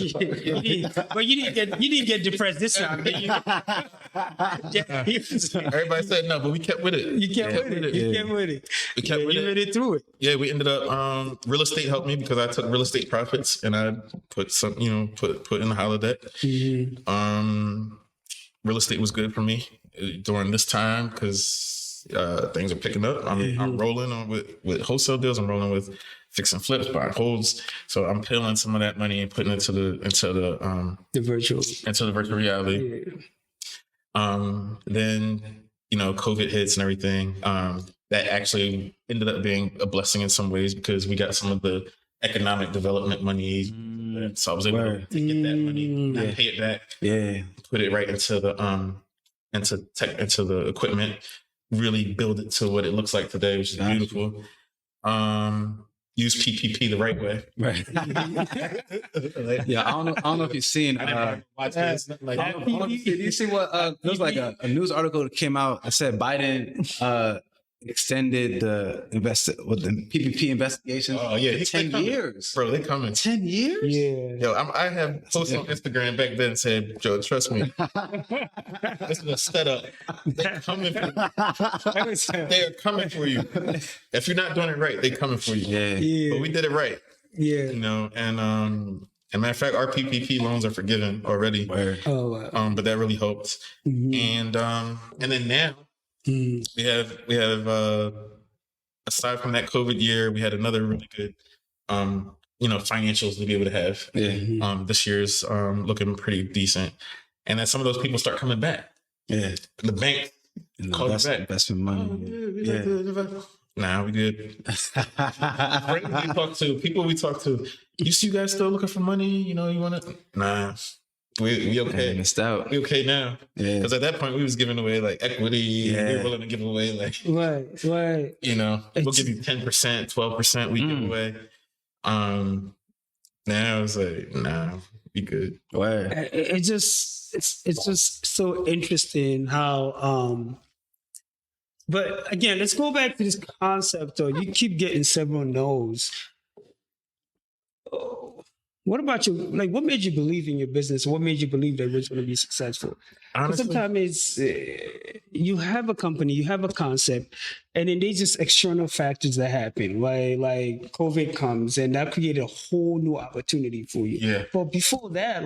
But you didn't get depressed this time, did you? Everybody said no, but we kept with it. You kept with it. You kept with it. We kept with it. You made it through it. Yeah, we ended up real estate helped me because I took real estate profits and I put some, put in the holodeck. Real estate was good for me during this time because things are picking up. I'm rolling on with wholesale deals. I'm rolling with fix and flips, buying holds. So I'm peeling some of that money and putting it into the virtual reality. Then COVID hits and everything. That actually ended up being a blessing in some ways because we got some of the economic development money. So I was able to get that money, not pay it back. Yeah, put it right into the into the equipment. Really build it to what it looks like today, which is beautiful. Use PPP the right way. Right. Yeah, I don't know if you've seen. Watch this. Did you see what? There was like a news article that came out that said Biden extended the PPP investigations. Oh yeah, 10 years, bro. They coming 10 years. Yeah. Yo, I have posts on Instagram back then said, "Joe, trust me, this is a setup. They're coming for you. They are coming for you. If you're not doing it right, they're coming for you. Yeah. But we did it right. Yeah. And matter of fact, our PPP loans are forgiven already. Oh wow. But that really helped. And then now. We have aside from that COVID year, we had another really good financials to be able to have. Yeah. This year's looking pretty decent. And then some of those people start coming back. Yeah. The bank called us back. Investment money. Nah, we good. People we talk to, you guys still looking for money? You want to? Nah. We okay. Missed out. We okay now. Yeah. Because at that point we was giving away like equity. Yeah. We were willing to give away like right. We'll give you 10%, 12% we give away. Now it's like, nah, we good. Right. It's just so interesting how but again, let's go back to this concept though. You keep getting several no's. What about you? Like, what made you believe in your business? What made you believe that it was going to be successful? Honestly, sometimes you have a company, you have a concept, and then there's just external factors that happen. Like COVID comes, and that created a whole new opportunity for you. Yeah. But before that,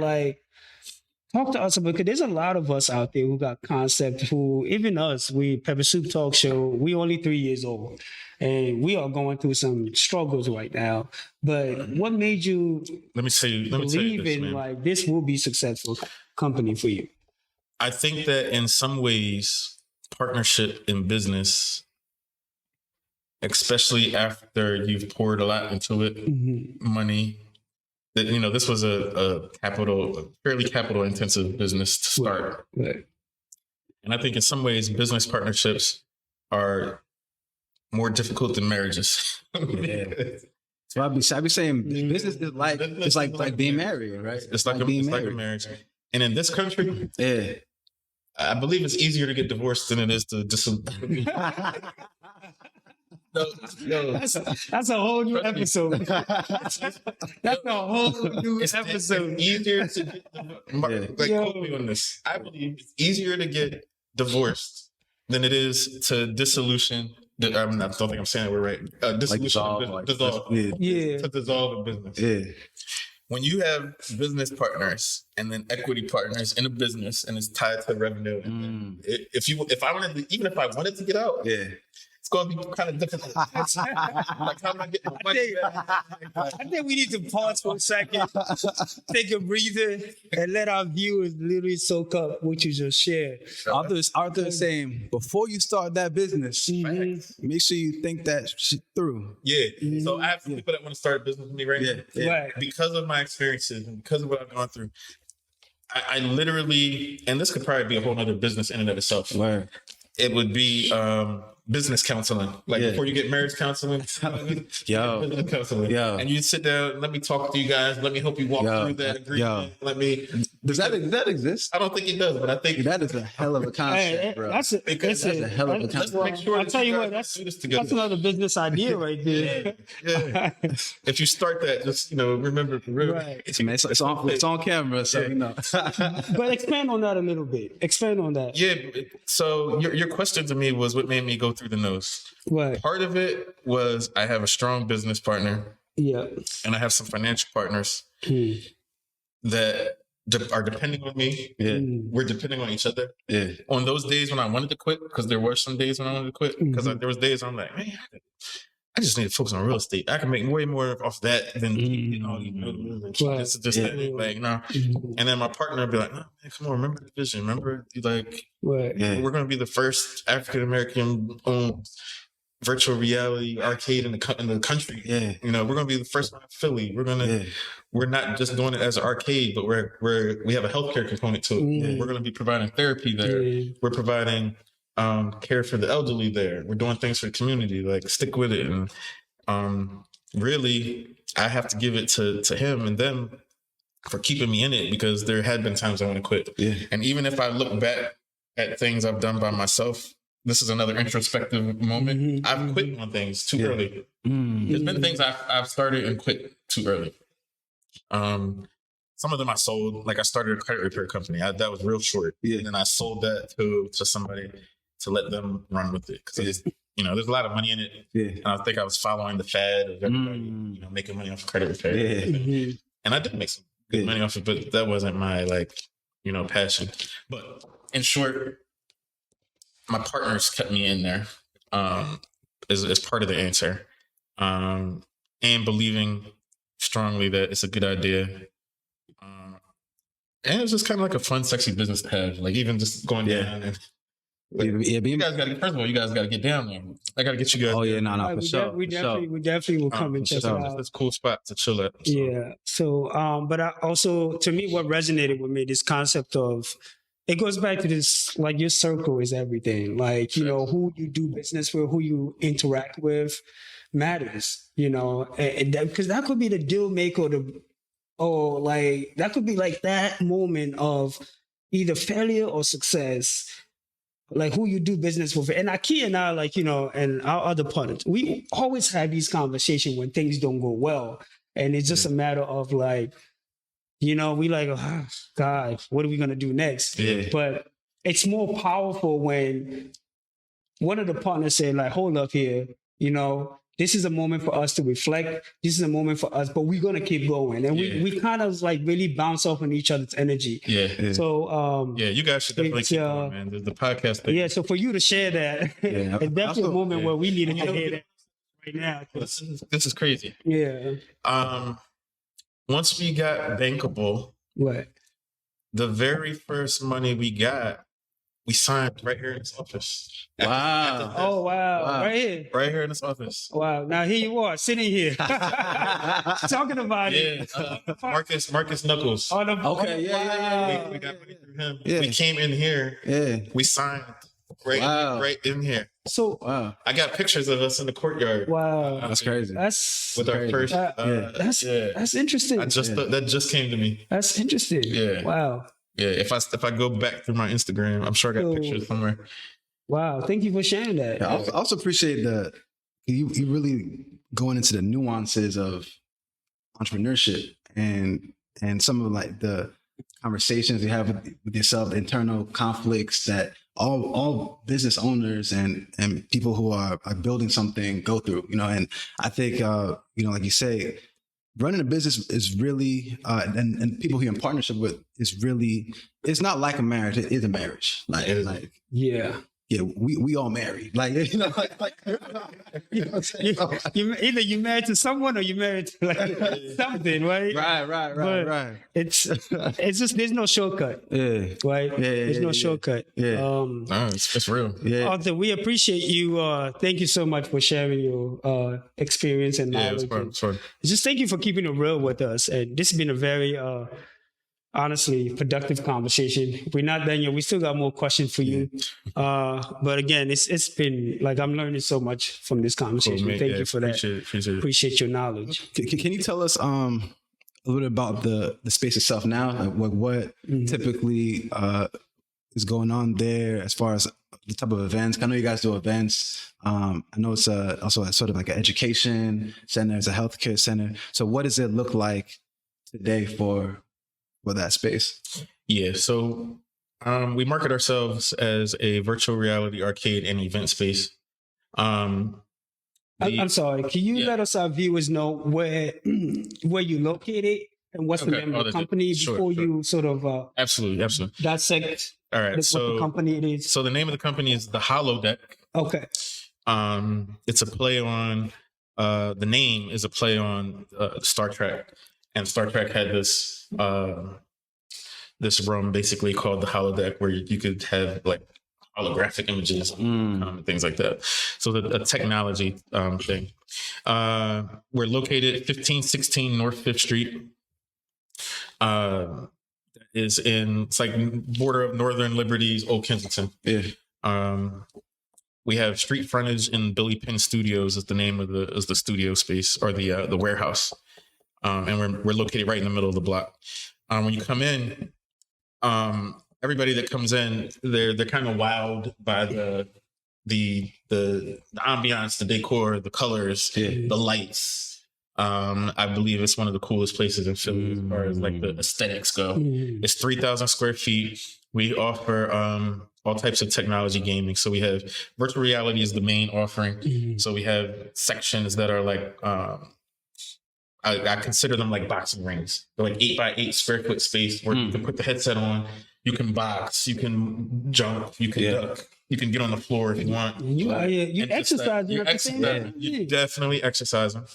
talk to us about, because there's a lot of us out there who got concepts, even us, we Pepper Soup Talk Show, we only 3 years old. And we are going through some struggles right now. But what made you believe in this will be a successful company for you? I think that in some ways, partnership in business, especially after you've poured a lot into it, money, that this was a fairly capital intensive business to start. Right. And I think in some ways, business partnerships are more difficult than marriages. So I be saying business is like it's like being married, right? It's like a marriage. And in this country, I believe it's easier to get divorced than it is to That's a whole new episode. That's a whole new episode. It's easier to get quote me on this. I believe it's easier to get divorced than it is to dissolution. I don't think I'm saying it right. Dissolution, dissolve. To dissolve a business. Yeah. When you have business partners and then equity partners in a business and it's tied to revenue, if I wanted to get out, it's going to be kind of difficult. Like, how am I getting my money back? I think we need to pause for a second, take a breather, and let our viewers literally soak up what you just shared. Arthur is saying, before you start that business, make sure you think that shit through. Yeah. So I have some people that want to start a business with me right now. Right. Because of my experiences and because of what I've gone through, I literally, and this could probably be a whole other business in and of itself. Right. It would be business counseling, before you get marriage counseling, business counseling. And you sit down, let me talk to you guys, let me help you walk through that agreement. Does that exist? I don't think it does, but I think that is a hell of a concept, bro. That's a hell of a concept. Let's make sure I'll tell you what, that's another business idea right there. If you start that, just remember, right. It's on camera, so But expand on that a little bit. Expand on that. Yeah. So your question to me was what made me go through the nose. Right. Part of it was I have a strong business partner. Yeah. And I have some financial partners that are depending on me. Yeah. We're depending on each other. Yeah. On those days when I wanted to quit, because there were some days when I wanted to quit, because there was days I'm like, man, I just need to focus on real estate. I can make way more off that than this is just And then my partner would be like, no, man, come on, remember the vision. Remember, we're going to be the first African American owned virtual reality arcade in the country. Yeah, we're going to be the first one in Philly. We're not just doing it as an arcade, but we have a healthcare component to it. We're going to be providing therapy there. We're providing care for the elderly there. We're doing things for the community, stick with it. And really, I have to give it to him and them for keeping me in it, because there had been times I want to quit. Yeah. And even if I look back at things I've done by myself, this is another introspective moment. I've quit on things too early. There's been things I've started and quit too early. Some of them I sold, I started a credit repair company. That was real short. Yeah. And then I sold that to somebody to let them run with it. Because there's a lot of money in it. Yeah. And I think I was following the fad of everybody, making money off of credit repair. Yeah. And I did make some good money off it, but that wasn't my passion. But in short, my partners kept me in there as part of the answer, and believing strongly that it's a good idea. And it's just kind of like a fun, sexy business to have. Even just going down and you guys got to, first of all, you guys got to get down there. I got to get you guys. Oh yeah, no, for sure. We definitely will come and check it out. It's a cool spot to chill at. So. Yeah. So, but I also, to me, what resonated with me, this concept of, it goes back to this, your circle is everything. Who you do business with, who you interact with matters, because that could be the deal maker, that could be that moment of either failure or success, who you do business with. And Aki and I, and our other partners, we always have these conversations when things don't go well. And it's just a matter of oh, God, what are we going to do next? Yeah. But it's more powerful when one of the partners say, hold up here, this is a moment for us to reflect. This is a moment for us, but we're going to keep going. And we kind of really bounce off on each other's energy. Yeah. So, you guys should definitely keep going, man. The podcast thing. Yeah. So for you to share that, it's definitely a moment where we needed to hear that right now. This is crazy. Yeah. Once we got bankable, what? The very first money we got we signed right here in this office. Wow. Oh, wow. Right here. Right here in this office. Wow. Now here you are, sitting here, talking about it. Marcus Knuckles. Okay, yeah. We got money through him. Yeah. We came in here. Yeah. We signed right in here. So Wow. I got pictures of us in the courtyard. wow, That's crazy. that's With our first. that's interesting. That just came to me. That's interesting. Yeah. Wow. Yeah. If I go back through my Instagram, I'm sure I got pictures somewhere. Wow. Thank you for sharing that. Yeah, I also appreciate you really going into the nuances of entrepreneurship and some of like the conversations you have with yourself, the internal conflicts that all business owners and people who are building something go through, and I think, like you say, running a business is really, and people who you're in partnership with is really, it's not like a marriage. It is a marriage. Yeah. Yeah, we all married. Like, you know what I'm saying? Either you married to someone or you married to like something, right? Right. It's just there's no shortcut. Yeah. Right? There's no shortcut. Yeah. No, it's real. Yeah. Arthur, we appreciate you. Thank you so much for sharing your experience and knowledge. Yeah, it's fun. Just thank you for keeping it real with us. And this has been a very honestly productive conversation. We're not done yet. We still got more questions for you. But again, it's been like I'm learning so much from this conversation. Cool, thank you for that. Appreciate your knowledge. Can you tell us a little bit about the space itself now? Like what typically is going on there as far as the type of events? I know you guys do events. I know it's also a sort of like an education center, it's a healthcare center. So what does it look like today for that space? Yeah, so we market ourselves as a virtual reality arcade and event space. I'm sorry. Can you let us, our viewers, know where you're located and what's the name of the company before you sort of absolutely dissect all right, what the company it is? So the name of the company is the Holodeck. Okay. It's a play on the name is a play on Star Trek, and Star Trek had this room basically called the Holodeck where you could have like holographic images and things like that. So a technology thing. We're located 1516 North 5th Street. It's like border of Northern Liberties, Old Kensington. Yeah. We have street frontage in Billy Penn Studios is the name of the studio space or the warehouse. And we're located right in the middle of the block. When you come in, everybody that comes in, they're kind of wowed by the ambiance, the decor, the colors, the lights. I believe it's one of the coolest places in Philly as far as like the aesthetics go. It's 3,000 square feet. We offer all types of technology gaming. So we have virtual reality is the main offering. So we have sections that are like I consider them like boxing rings. They're like 8x8 square foot space where you can put the headset on, you can box, you can jump, you can duck, you can get on the floor if you want. You exercising at the same time. You're definitely exercising.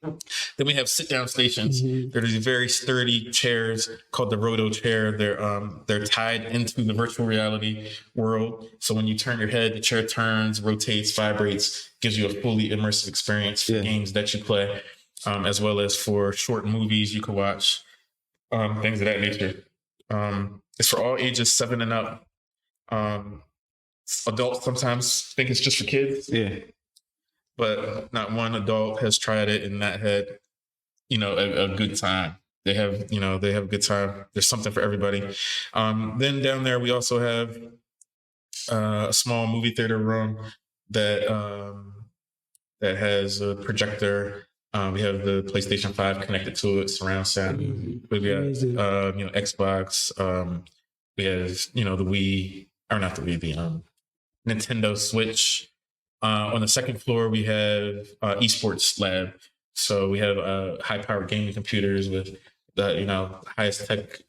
Then we have sit down stations. There's these very sturdy chairs called the Roto Chair. They're tied into the virtual reality world. So when you turn your head, the chair turns, rotates, vibrates, gives you a fully immersive experience for games that you play. As well as for short movies you can watch, things of that nature. It's for all ages 7 and up. Adults sometimes think it's just for kids. Yeah. But not one adult has tried it and not had, a good time. They have a good time. There's something for everybody. Then down there, we also have a small movie theater room that has a projector. We have the PlayStation 5 connected to it, surround sound. We got, Xbox. We have, the Wii, or not the Wii, the Nintendo Switch. On the second floor, we have Esports Lab. So we have high-powered gaming computers with the, highest tech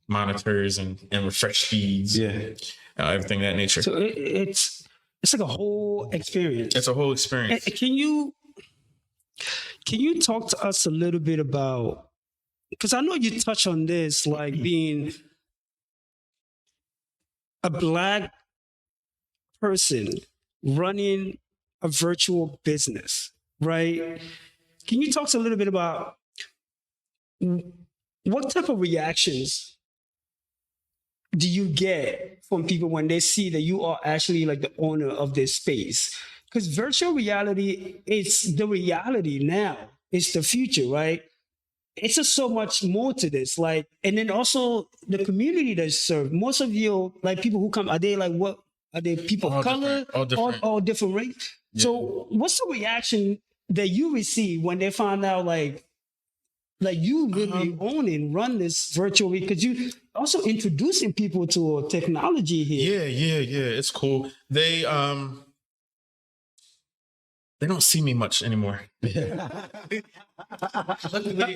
monitors and refresh speeds. Yeah, everything of that nature. So it's like a whole experience. It's a whole experience. Can you talk to us a little bit about, because I know you touch on this, like being a Black person running a virtual business, right? Can you talk a little bit about what type of reactions do you get from people when they see that you are actually like the owner of this space? Because virtual reality is the reality now. It's the future, right? It's just so much more to this. Like, and then also the community that serve. Most of you, like people who come, are they like what? Are they people of color? All different race? Yeah. So what's the reaction that you receive when they find out like you really own and run this virtual, because you also introducing people to technology here. Yeah. It's cool. They don't see me much anymore. Luckily,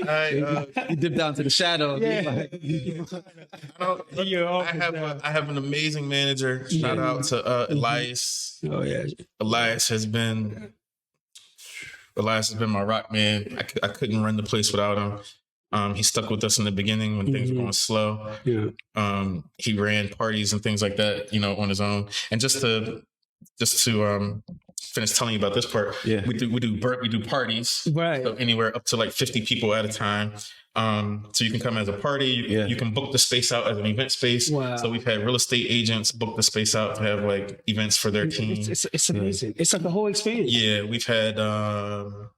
you dip down to the shadow. Yeah. I have an amazing manager. Shout out to Elias. Oh yeah. Elias has been my rock man. I couldn't run the place without him. He stuck with us in the beginning when things were going slow. Yeah. He ran parties and things like that, on his own. And just to finish telling you about this part, we do parties, right? So anywhere up to like 50 people at a time. So you can come as a party. You can book the space out as an event space. Wow. So we've had real estate agents book the space out to have like events for their team. It's amazing. It's like the whole experience. Yeah, we've had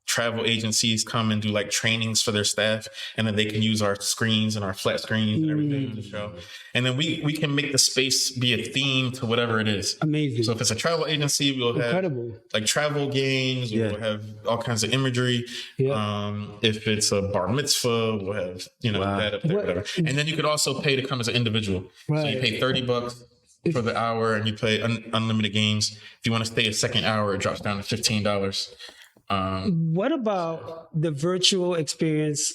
travel agencies come and do like trainings for their staff, and then they can use our screens and our flat screens and everything to show. And then we can make the space be a theme to whatever it is. Amazing. So if it's a travel agency, we'll have like travel games. We'll have all kinds of imagery. Yeah. If it's a bar mitzvah, we'll have that up there, whatever. And then you could also pay to come as an individual. Right. So you pay $30 for the hour, and you play unlimited games. If you want to stay a second hour, it drops down to $15. What about the virtual experience?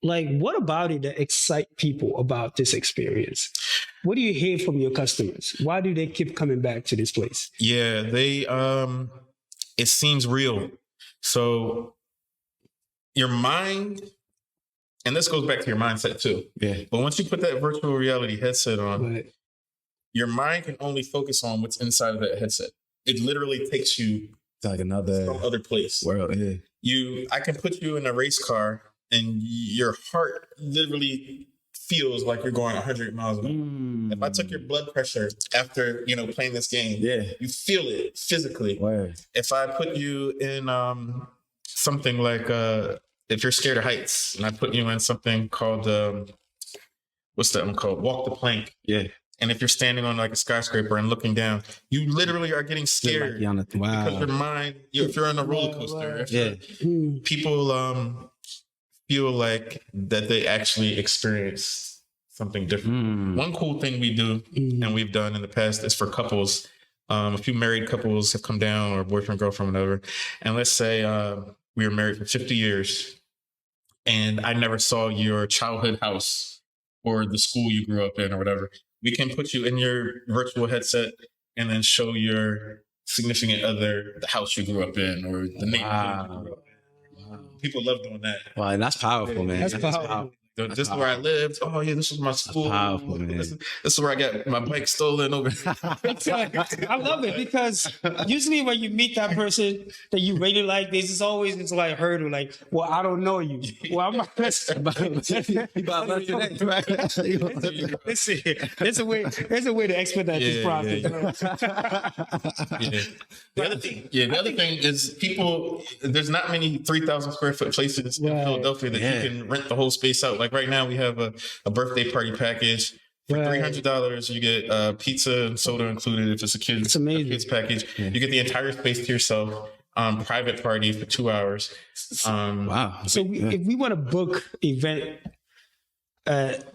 Like, what about it that excite people about this experience? What do you hear from your customers? Why do they keep coming back to this place? Yeah, it seems real. So your mind, and this goes back to your mindset too. Yeah. But once you put that virtual reality headset on, Right. your mind can only focus on what's inside of that headset. It literally takes you It's like another some other place. world. Yeah. I can put you in a race car and your heart literally feels like you're going 100 miles an hour. If I took your blood pressure after, playing this game, you feel it physically. Word. If I put you in something like, if you're scared of heights, and I put you in something called, what's that one called? Walk the plank. Yeah. And if you're standing on like a skyscraper and looking down, you literally are getting scared because your mind, if you're on a roller coaster, people feel like that they actually experience something different. One cool thing we do and we've done in the past is for couples. A few married couples have come down, or boyfriend, girlfriend, whatever. And let's say we were married for 50 years and I never saw your childhood house or the school you grew up in or whatever. We can put you in your virtual headset and then show your significant other the house you grew up in or the neighborhood you grew up in. People love doing that. Wow, and that's powerful, man. That's powerful. This is where I lived. Oh yeah, this was my school. That's powerful, man. This is where I got my bike stolen over. I love it because usually when you meet that person that you really like, it's like hurdle. Like, well, I don't know you. Well, I'm not listening. Listen, there's a way to expedite this process. The other thing is people. There's not many 3,000 square foot places in Philadelphia that you can rent the whole space out. Like right now, we have a birthday party package. For $300, you get pizza and soda included if it's a kids package. You get the entire space to yourself. Private party for 2 hours. Wow. So if we want to book event at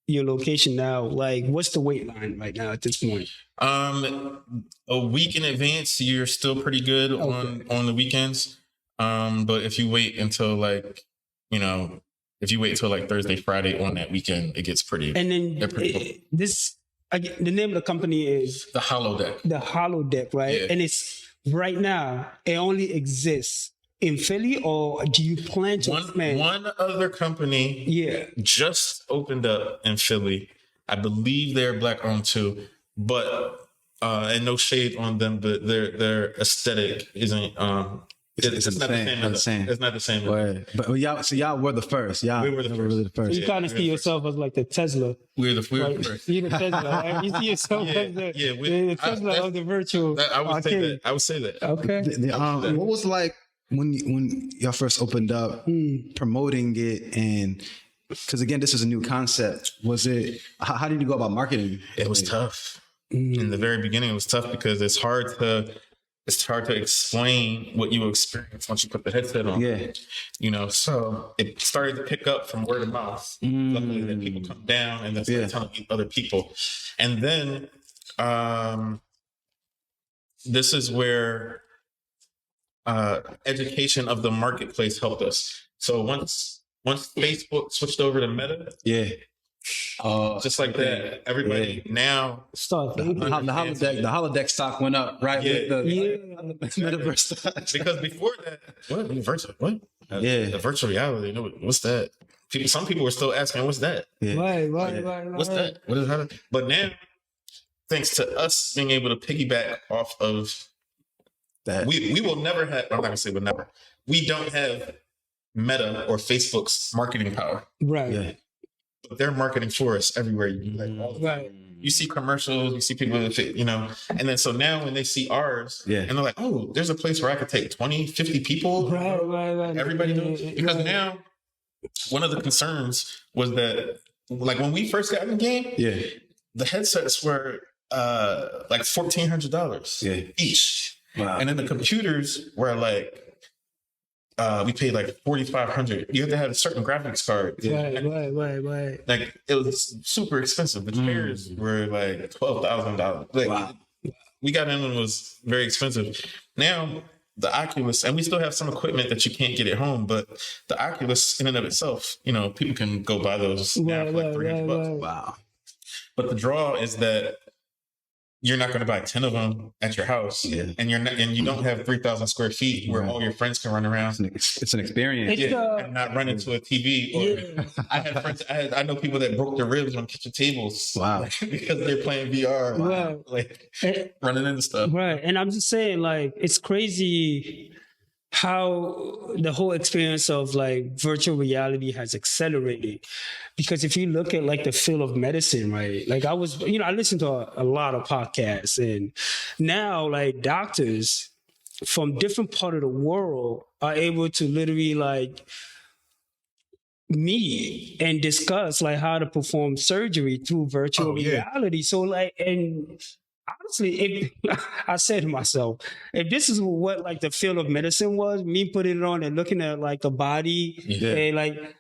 your location now, like what's the wait line right now at this point? A week in advance, you're still pretty good on the weekends. But if you wait until Thursday, Friday on that weekend, it gets pretty. And then the name of the company is the Holodeck. The Holodeck, right? Yeah. And it's right now it only exists in Philly, or do you plan to expand? One other company, just opened up in Philly. I believe they're Black owned too, but and no shade on them, but their aesthetic isn't. It's not the same. It's not the same. But y'all were the first. We were the first. Really the first. You kind of see yourself as like the Tesla. We were the first. You're the Tesla. Right? You see yourself as the Tesla of the virtual. I would say that. Okay. What was it like when y'all first opened up, promoting it, and because again, this is a new concept. Was it? How did you go about marketing? It was tough. In the very beginning, it was tough because it's hard to explain what you experience once you put the headset on. Yeah. You know, so it started to pick up from word of mouth. Luckily that people come down and then start telling other people. And then this is where education of the marketplace helped us. So once Facebook switched over to Meta, just like that, everybody now start the holodeck stock went up, right? With the metaverse stock. Because before that, what virtual? What? The virtual reality. What's that? Some people were still asking, "What's that?" Right. What's that? What is that? But now, thanks to us being able to piggyback off of that, we will never have. I'm not gonna say we'll never. We don't have Meta or Facebook's marketing power. Right. Yeah. But they're marketing for us everywhere. You see commercials, you see people, and then so now when they see ours, and they're like, oh, there's a place where I could take 20, 50 people. Right. Everybody knows. Because now one of the concerns was that, like when we first got in the game, the headsets were like $1,400 each. Wow. And then the computers were like, we paid like $4,500. You have to have a certain graphics card. Right. Like it was super expensive. The chairs were like $12,000. Like we got in and it was very expensive. Now the Oculus, and we still have some equipment that you can't get at home, but the Oculus in and of itself, people can go buy those now for like $300. Wow. But the draw is that you're not going to buy 10 of them at your house, and you don't have 3,000 square feet where all your friends can run around. It's an experience, and not run into a TV. Or I had friends. I know people that broke their ribs on kitchen tables. Wow, because they're playing VR, like running into stuff. Right, and I'm just saying, like, it's crazy how the whole experience of like virtual reality has accelerated. Because if you look at like the field of medicine, right? Like I listened to a lot of podcasts, and now like doctors from different part of the world are able to literally like meet and discuss like how to perform surgery through virtual reality. So like, and honestly, I said to myself, if this is what like the field of medicine was, me putting it on and looking at like the body and like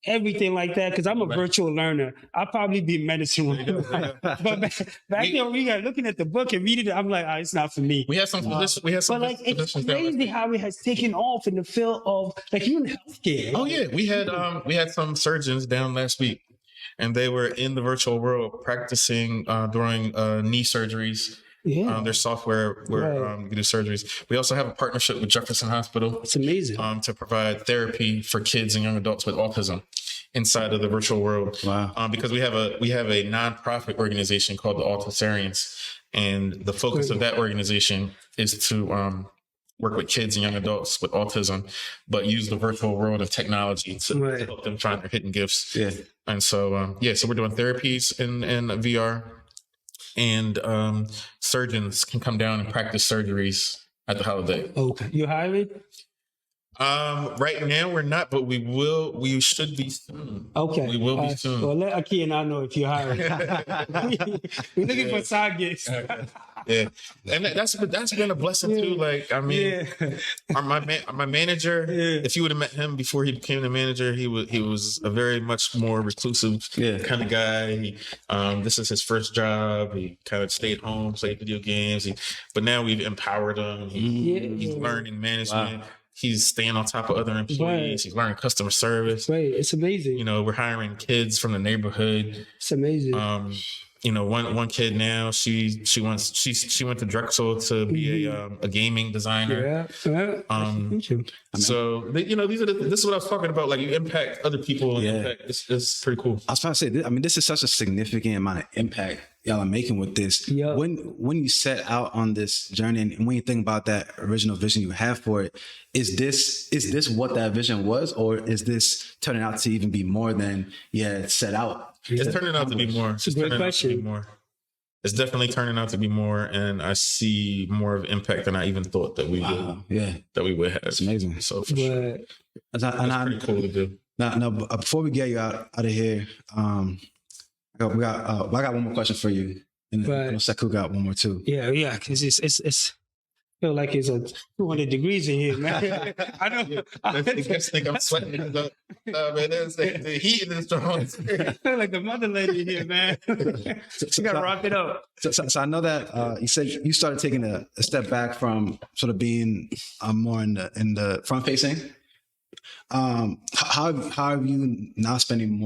everything like that, because I'm a virtual learner, I'll probably be in medicine. But back then, we got looking at the book and reading it, I'm like, it's not for me. We had some positions. But like, it's crazy how it has taken off in the field of like even healthcare. Oh yeah, we had some surgeons down last week, and they were in the virtual world practicing during knee surgeries. Their software where you do surgeries. We also have a partnership with Jefferson Hospital. It's amazing. To provide therapy for kids and young adults with autism inside of the virtual world. Wow. Because we have a nonprofit organization called the Autisarians, and the focus of that organization is to work with kids and young adults with autism, but use the virtual world of technology to help them find their hidden gifts. Yeah. And so, so we're doing therapies in VR. And surgeons can come down and practice surgeries at the holiday. Okay. You hiring? Right now we're not, but we will. We should be soon. Okay. We will be soon. Well, let Aki and I know if you're hiring. We're looking for side gigs. Yeah, and that's been a blessing too. Like, I mean, my manager. If you would have met him before he became the manager, he was a very much more reclusive kind of guy. This is his first job. He kind of stayed home, played video games. But now we've empowered him. He's learning management. Wow. He's staying on top of other employees. He's learning customer service. Right, it's amazing. We're hiring kids from the neighborhood. It's amazing. One kid now, she went to Drexel to be a gaming designer. So this is what I was talking about. Like, you impact other people. And it's pretty cool. I was trying to say, this is such a significant amount of impact y'all are making with this. Yeah. When you set out on this journey, and when you think about that original vision you have for it, is this what that vision was, or is this turning out to even be more than it set out? It's turning out to be more. It's a great question. It's definitely turning out to be more, and I see more of impact than I even thought that we would have. It's amazing. So for sure, it's pretty cool to do. Now, before we get you out of here, I got one more question for you, and Sekou got one more too. Yeah, because it's feel like it's 200 degrees in here, man. I know. I think I'm sweating. Man, the heat in this room. I feel like the mother lady here, man. You gotta rock it up. So I know that you said you started taking a step back from sort of being more in the front facing. How are you now spending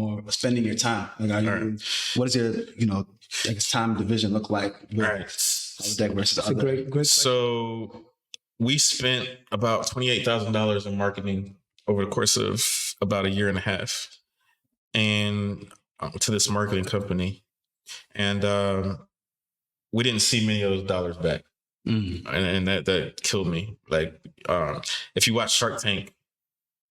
your time? Like, what does your time division look like? Versus That's a great question. So we spent about $28,000 in marketing over the course of about a year and a half, and to this marketing company, and we didn't see many of those dollars back, and that killed me. Like if you watch Shark Tank,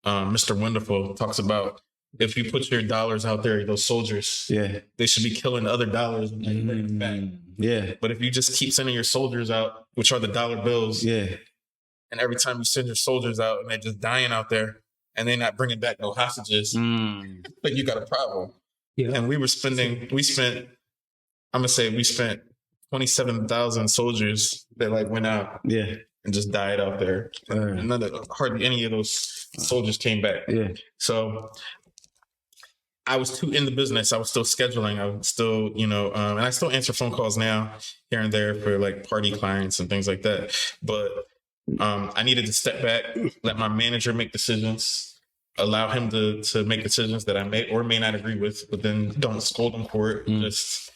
Mr. Wonderful talks about, if you put your dollars out there, those soldiers, they should be killing other dollars and bringing them back. Yeah. But if you just keep sending your soldiers out, which are the dollar bills, and every time you send your soldiers out and they're just dying out there and they're not bringing back no hostages, but you got a problem. Yeah. And we spent 27,000 soldiers that went out and just died out there. Hardly any of those soldiers came back. Yeah. So I was too in the business. I was still scheduling. I was still, and I still answer phone calls now here and there for party clients and things like that. But I needed to step back, let my manager make decisions, allow him to make decisions that I may or may not agree with, but then don't scold him for it. Just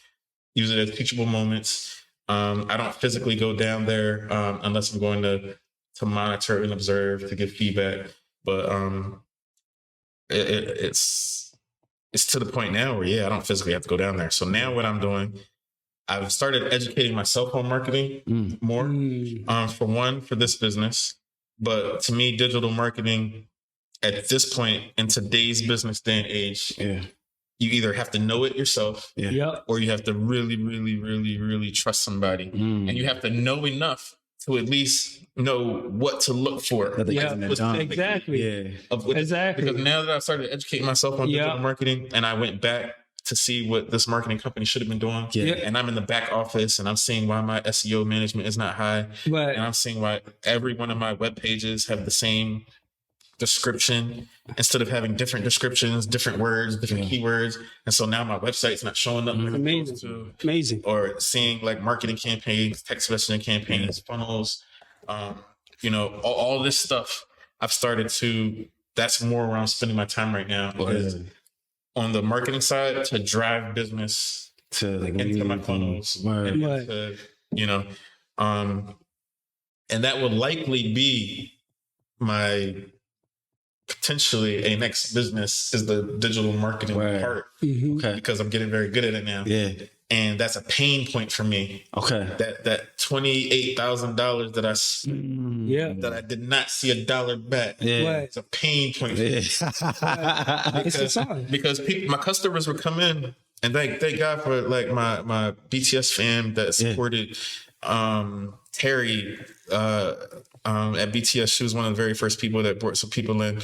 use it as teachable moments. I don't physically go down there unless I'm going to monitor and observe, to give feedback. But it's to the point now where, I don't physically have to go down there. So now what I'm doing, I've started educating myself on marketing more, for this business. But to me, digital marketing at this point in today's business day and age, you either have to know it yourself or you have to really, really, really, really trust somebody. And you have to know enough to at least know what to look for. Exactly. Because now that I've started educating myself on digital marketing, and I went back to see what this marketing company should have been doing, and I'm in the back office and I'm seeing why my SEO management is not high, and I'm seeing why every one of my web pages have the same description instead of having different descriptions, different words, different keywords. And so now my website's not showing up. Amazing. Or seeing marketing campaigns, text messaging campaigns, funnels, all this stuff. I've started that's more where I'm spending my time right now. On the marketing side, to drive business into my funnels. And that would likely be my potentially a next business, is the digital marketing part. Because I'm getting very good at it now. And that's a pain point for me. That $28,000 that that I did not see a dollar back. It's a pain point for me. Because my customers would come in, and thank God for my BTS fam that supported Terry at BTS. She was one of the very first people that brought some people in.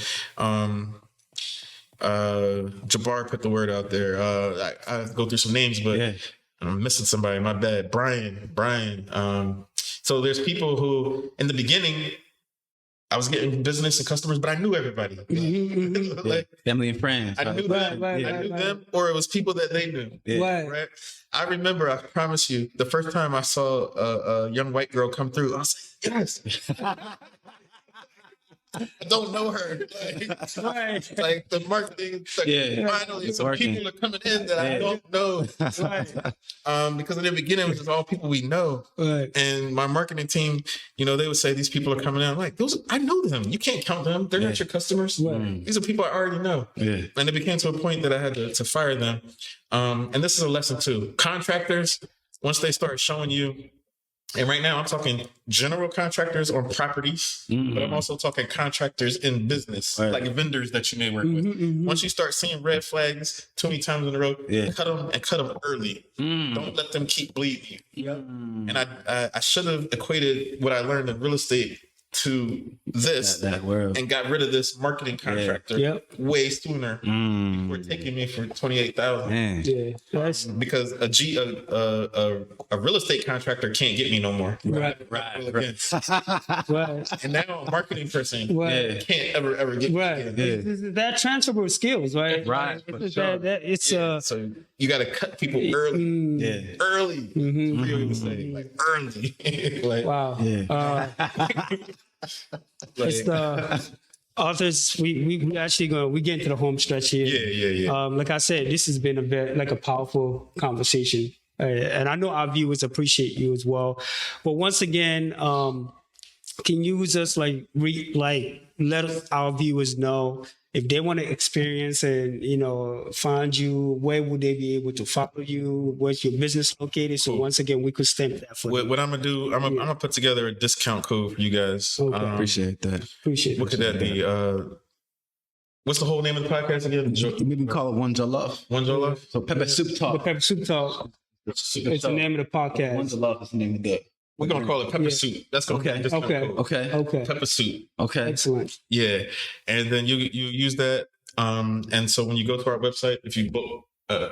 Jabbar put the word out there. I go through some names, but I'm missing somebody. My bad. Brian. So there's people who, in the beginning, I was getting business and customers, but I knew everybody. Family and friends. I knew them. I knew them, or it was people that they knew. Right? I remember, I promise you, the first time I saw a young white girl come through, I was like, yes. I don't know her. Right. Like the marketing, finally, some people are coming in that I don't know. Because in the beginning, it was just all people we know. Right. And my marketing team, they would say, these people are coming in. I'm like, I know them. You can't count them. They're not your customers. Right. These are people I already know. Yeah. And it became to a point that I had to fire them. And this is a lesson too. Contractors, once they start showing you, and right now I'm talking general contractors on properties, but I'm also talking contractors in business, like vendors that you may work with. Once you start seeing red flags too many times in a row, cut them early. Don't let them keep bleeding you. Yep. And I should have equated what I learned in real estate to this that world, and got rid of this marketing contractor way sooner. Were taking me for $28,000. Yeah, that's because a real estate contractor can't get me no more. Right. And now a marketing person can't ever get me again. It's that transferable skills, right? Right. So you got to cut people early. Early. Really say, like early. Like, wow. It's the authors. We actually we get into the home stretch here. Yeah. Like I said, this has been a powerful conversation, and I know our viewers appreciate you as well. But once again, can you just let our viewers know if they want to experience and find you, where would they be able to follow you? Where's your business located? So once again, we could stamp that for you. What I'm gonna do, I'm gonna put together a discount code for you guys. Okay. Appreciate that. What could that be? What's the whole name of the podcast again? Maybe call it One Jollof. One Jollof. So Pepper Soup Talk. The Pepper Soup Talk. It's the name of the podcast. One Jollof is the name of the. We're gonna call it Pepper Soup. That's gonna be discount code. Okay. Pepper Soup. Okay. Excellent. Yeah, and then you use that. And so when you go to our website, if you book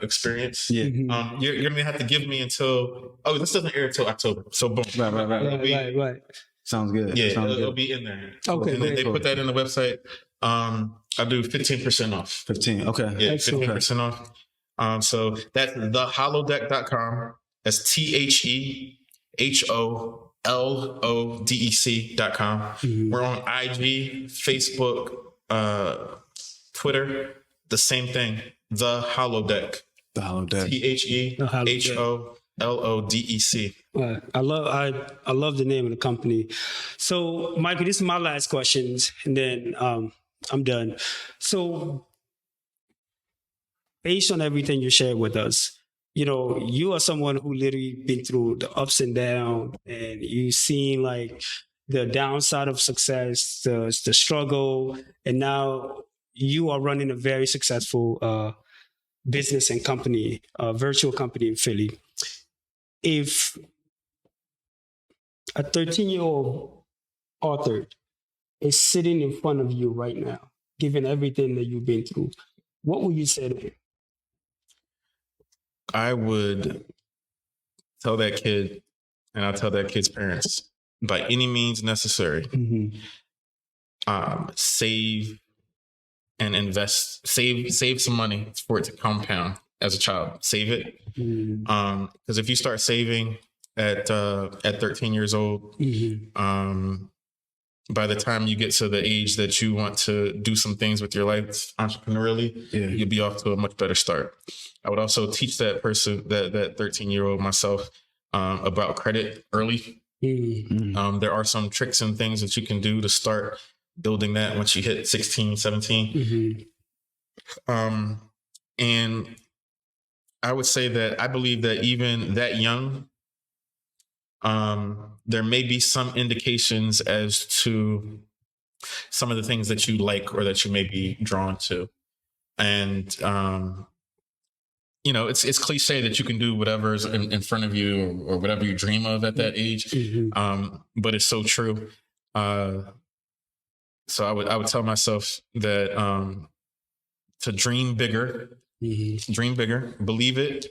experience, you're gonna have to give me until this doesn't air until October. So boom. Right. Sounds good. Yeah, Sounds it'll good. be in there. Okay. And then they put that in the website. I do 15% off. 15. Okay. Yeah, Excellent. 15% off. So that's thehollowdeck.com. That's TheHollowDEC.com. We're on IG, Facebook, Twitter, the same thing. The Holodeck. The Holodeck. TheHollowDEC. I love the name of the company. So, Michael, this is my last questions, and then I'm done. So, based on everything you shared with us, you are someone who literally been through the ups and downs, and you've seen like the downside of success, the struggle, and now you are running a very successful business and company, virtual company in Philly. If a 13-year-old author is sitting in front of you right now, given everything that you've been through, what would you say to him? I would tell that kid, and I'll tell that kid's parents, by any means necessary, save and invest, save some money for it to compound as a child. Save it. Because if you start saving at 13 years old, by the time you get to the age that you want to do some things with your life entrepreneurially, you'll be off to a much better start. I would also teach that person, that 13-year-old myself, about credit early. There are some tricks and things that you can do to start building that once you hit 16, 17. And I would say that I believe that even that young, there may be some indications as to some of the things that you like or that you may be drawn to. And, it's cliche that you can do whatever's in front of you or whatever you dream of at that age. But it's so true. So I would tell myself that to dream bigger, believe it,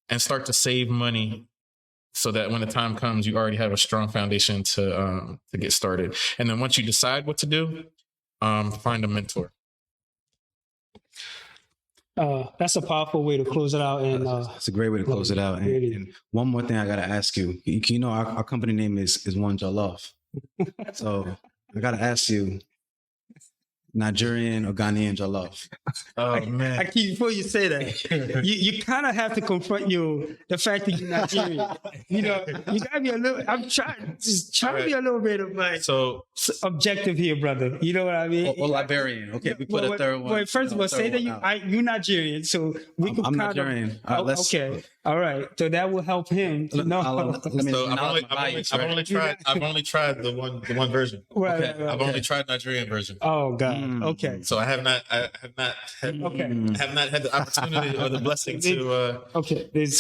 and start to save money so that when the time comes, you already have a strong foundation to get started. And then once you decide what to do, find a mentor. That's a powerful way to close it out. And it's a great way to close it out. And one more thing I got to ask you, our company name is One Jollof. So I gotta ask you, Nigerian or Ghanaian jollof? Oh man. I keep before you say that, you kind of have to confront the fact that you're Nigerian. You know, you gotta be a little. I'm trying to be a little bit of like objective here, brother. You know what I mean? Or Liberian. Okay, we put a third one. Wait, first of all, say that you're Nigerian, so we can. I'm Nigerian. Okay, all right. So that will help him to know. I've only tried the one version. Right, okay. I've only tried Nigerian version. Oh God. Okay. So I have not had the opportunity or the blessing to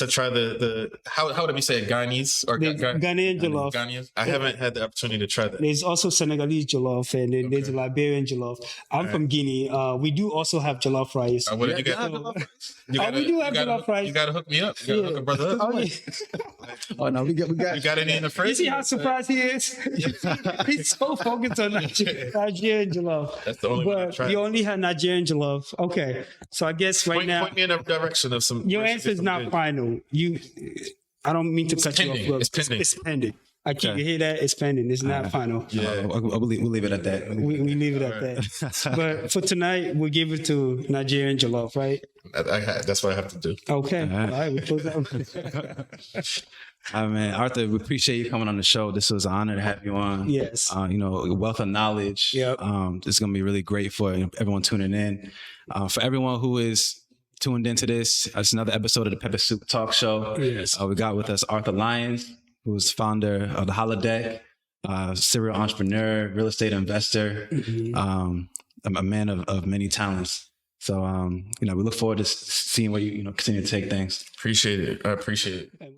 try the how would we say it? Ghanese or Ghanaian jollof. Ghanaian. I haven't had the opportunity to try that. There's also Senegalese jollof and then there's a Liberian jollof. I'm from Guinea. We do also have jollof rice. We do have jollof rice. You gotta hook me up. You gotta hook a brother up. Oh no, we got. You got any in the fridge? You see how surprised he is? He's so focused on Nigerian jollof. That's the only one I've tried. You only had Nigerian jollof. Okay. So I guess now. Point me in a direction of some. Your answer is not final. I don't mean to cut you off. It's pending. It's pending. You hear that? It's pending. It's not final. Yeah, we'll leave it at that. We leave it at that. But for tonight, we'll give it to Nigerian jollof, right? That's what I have to do. Okay. All right. We close out. Man, Arthur, we appreciate you coming on the show. This was an honor to have you on. Yes. A wealth of knowledge. Yep. It's going to be really great for everyone tuning in. For everyone who is tuned into this, it's another episode of the Pepper Soup Talk Show. Yes. We got with us Arthur Lyons, who's founder of the Holodeck, serial entrepreneur, real estate investor, a man of many talents. So, we look forward to seeing where you continue to take things. Appreciate it. I appreciate it.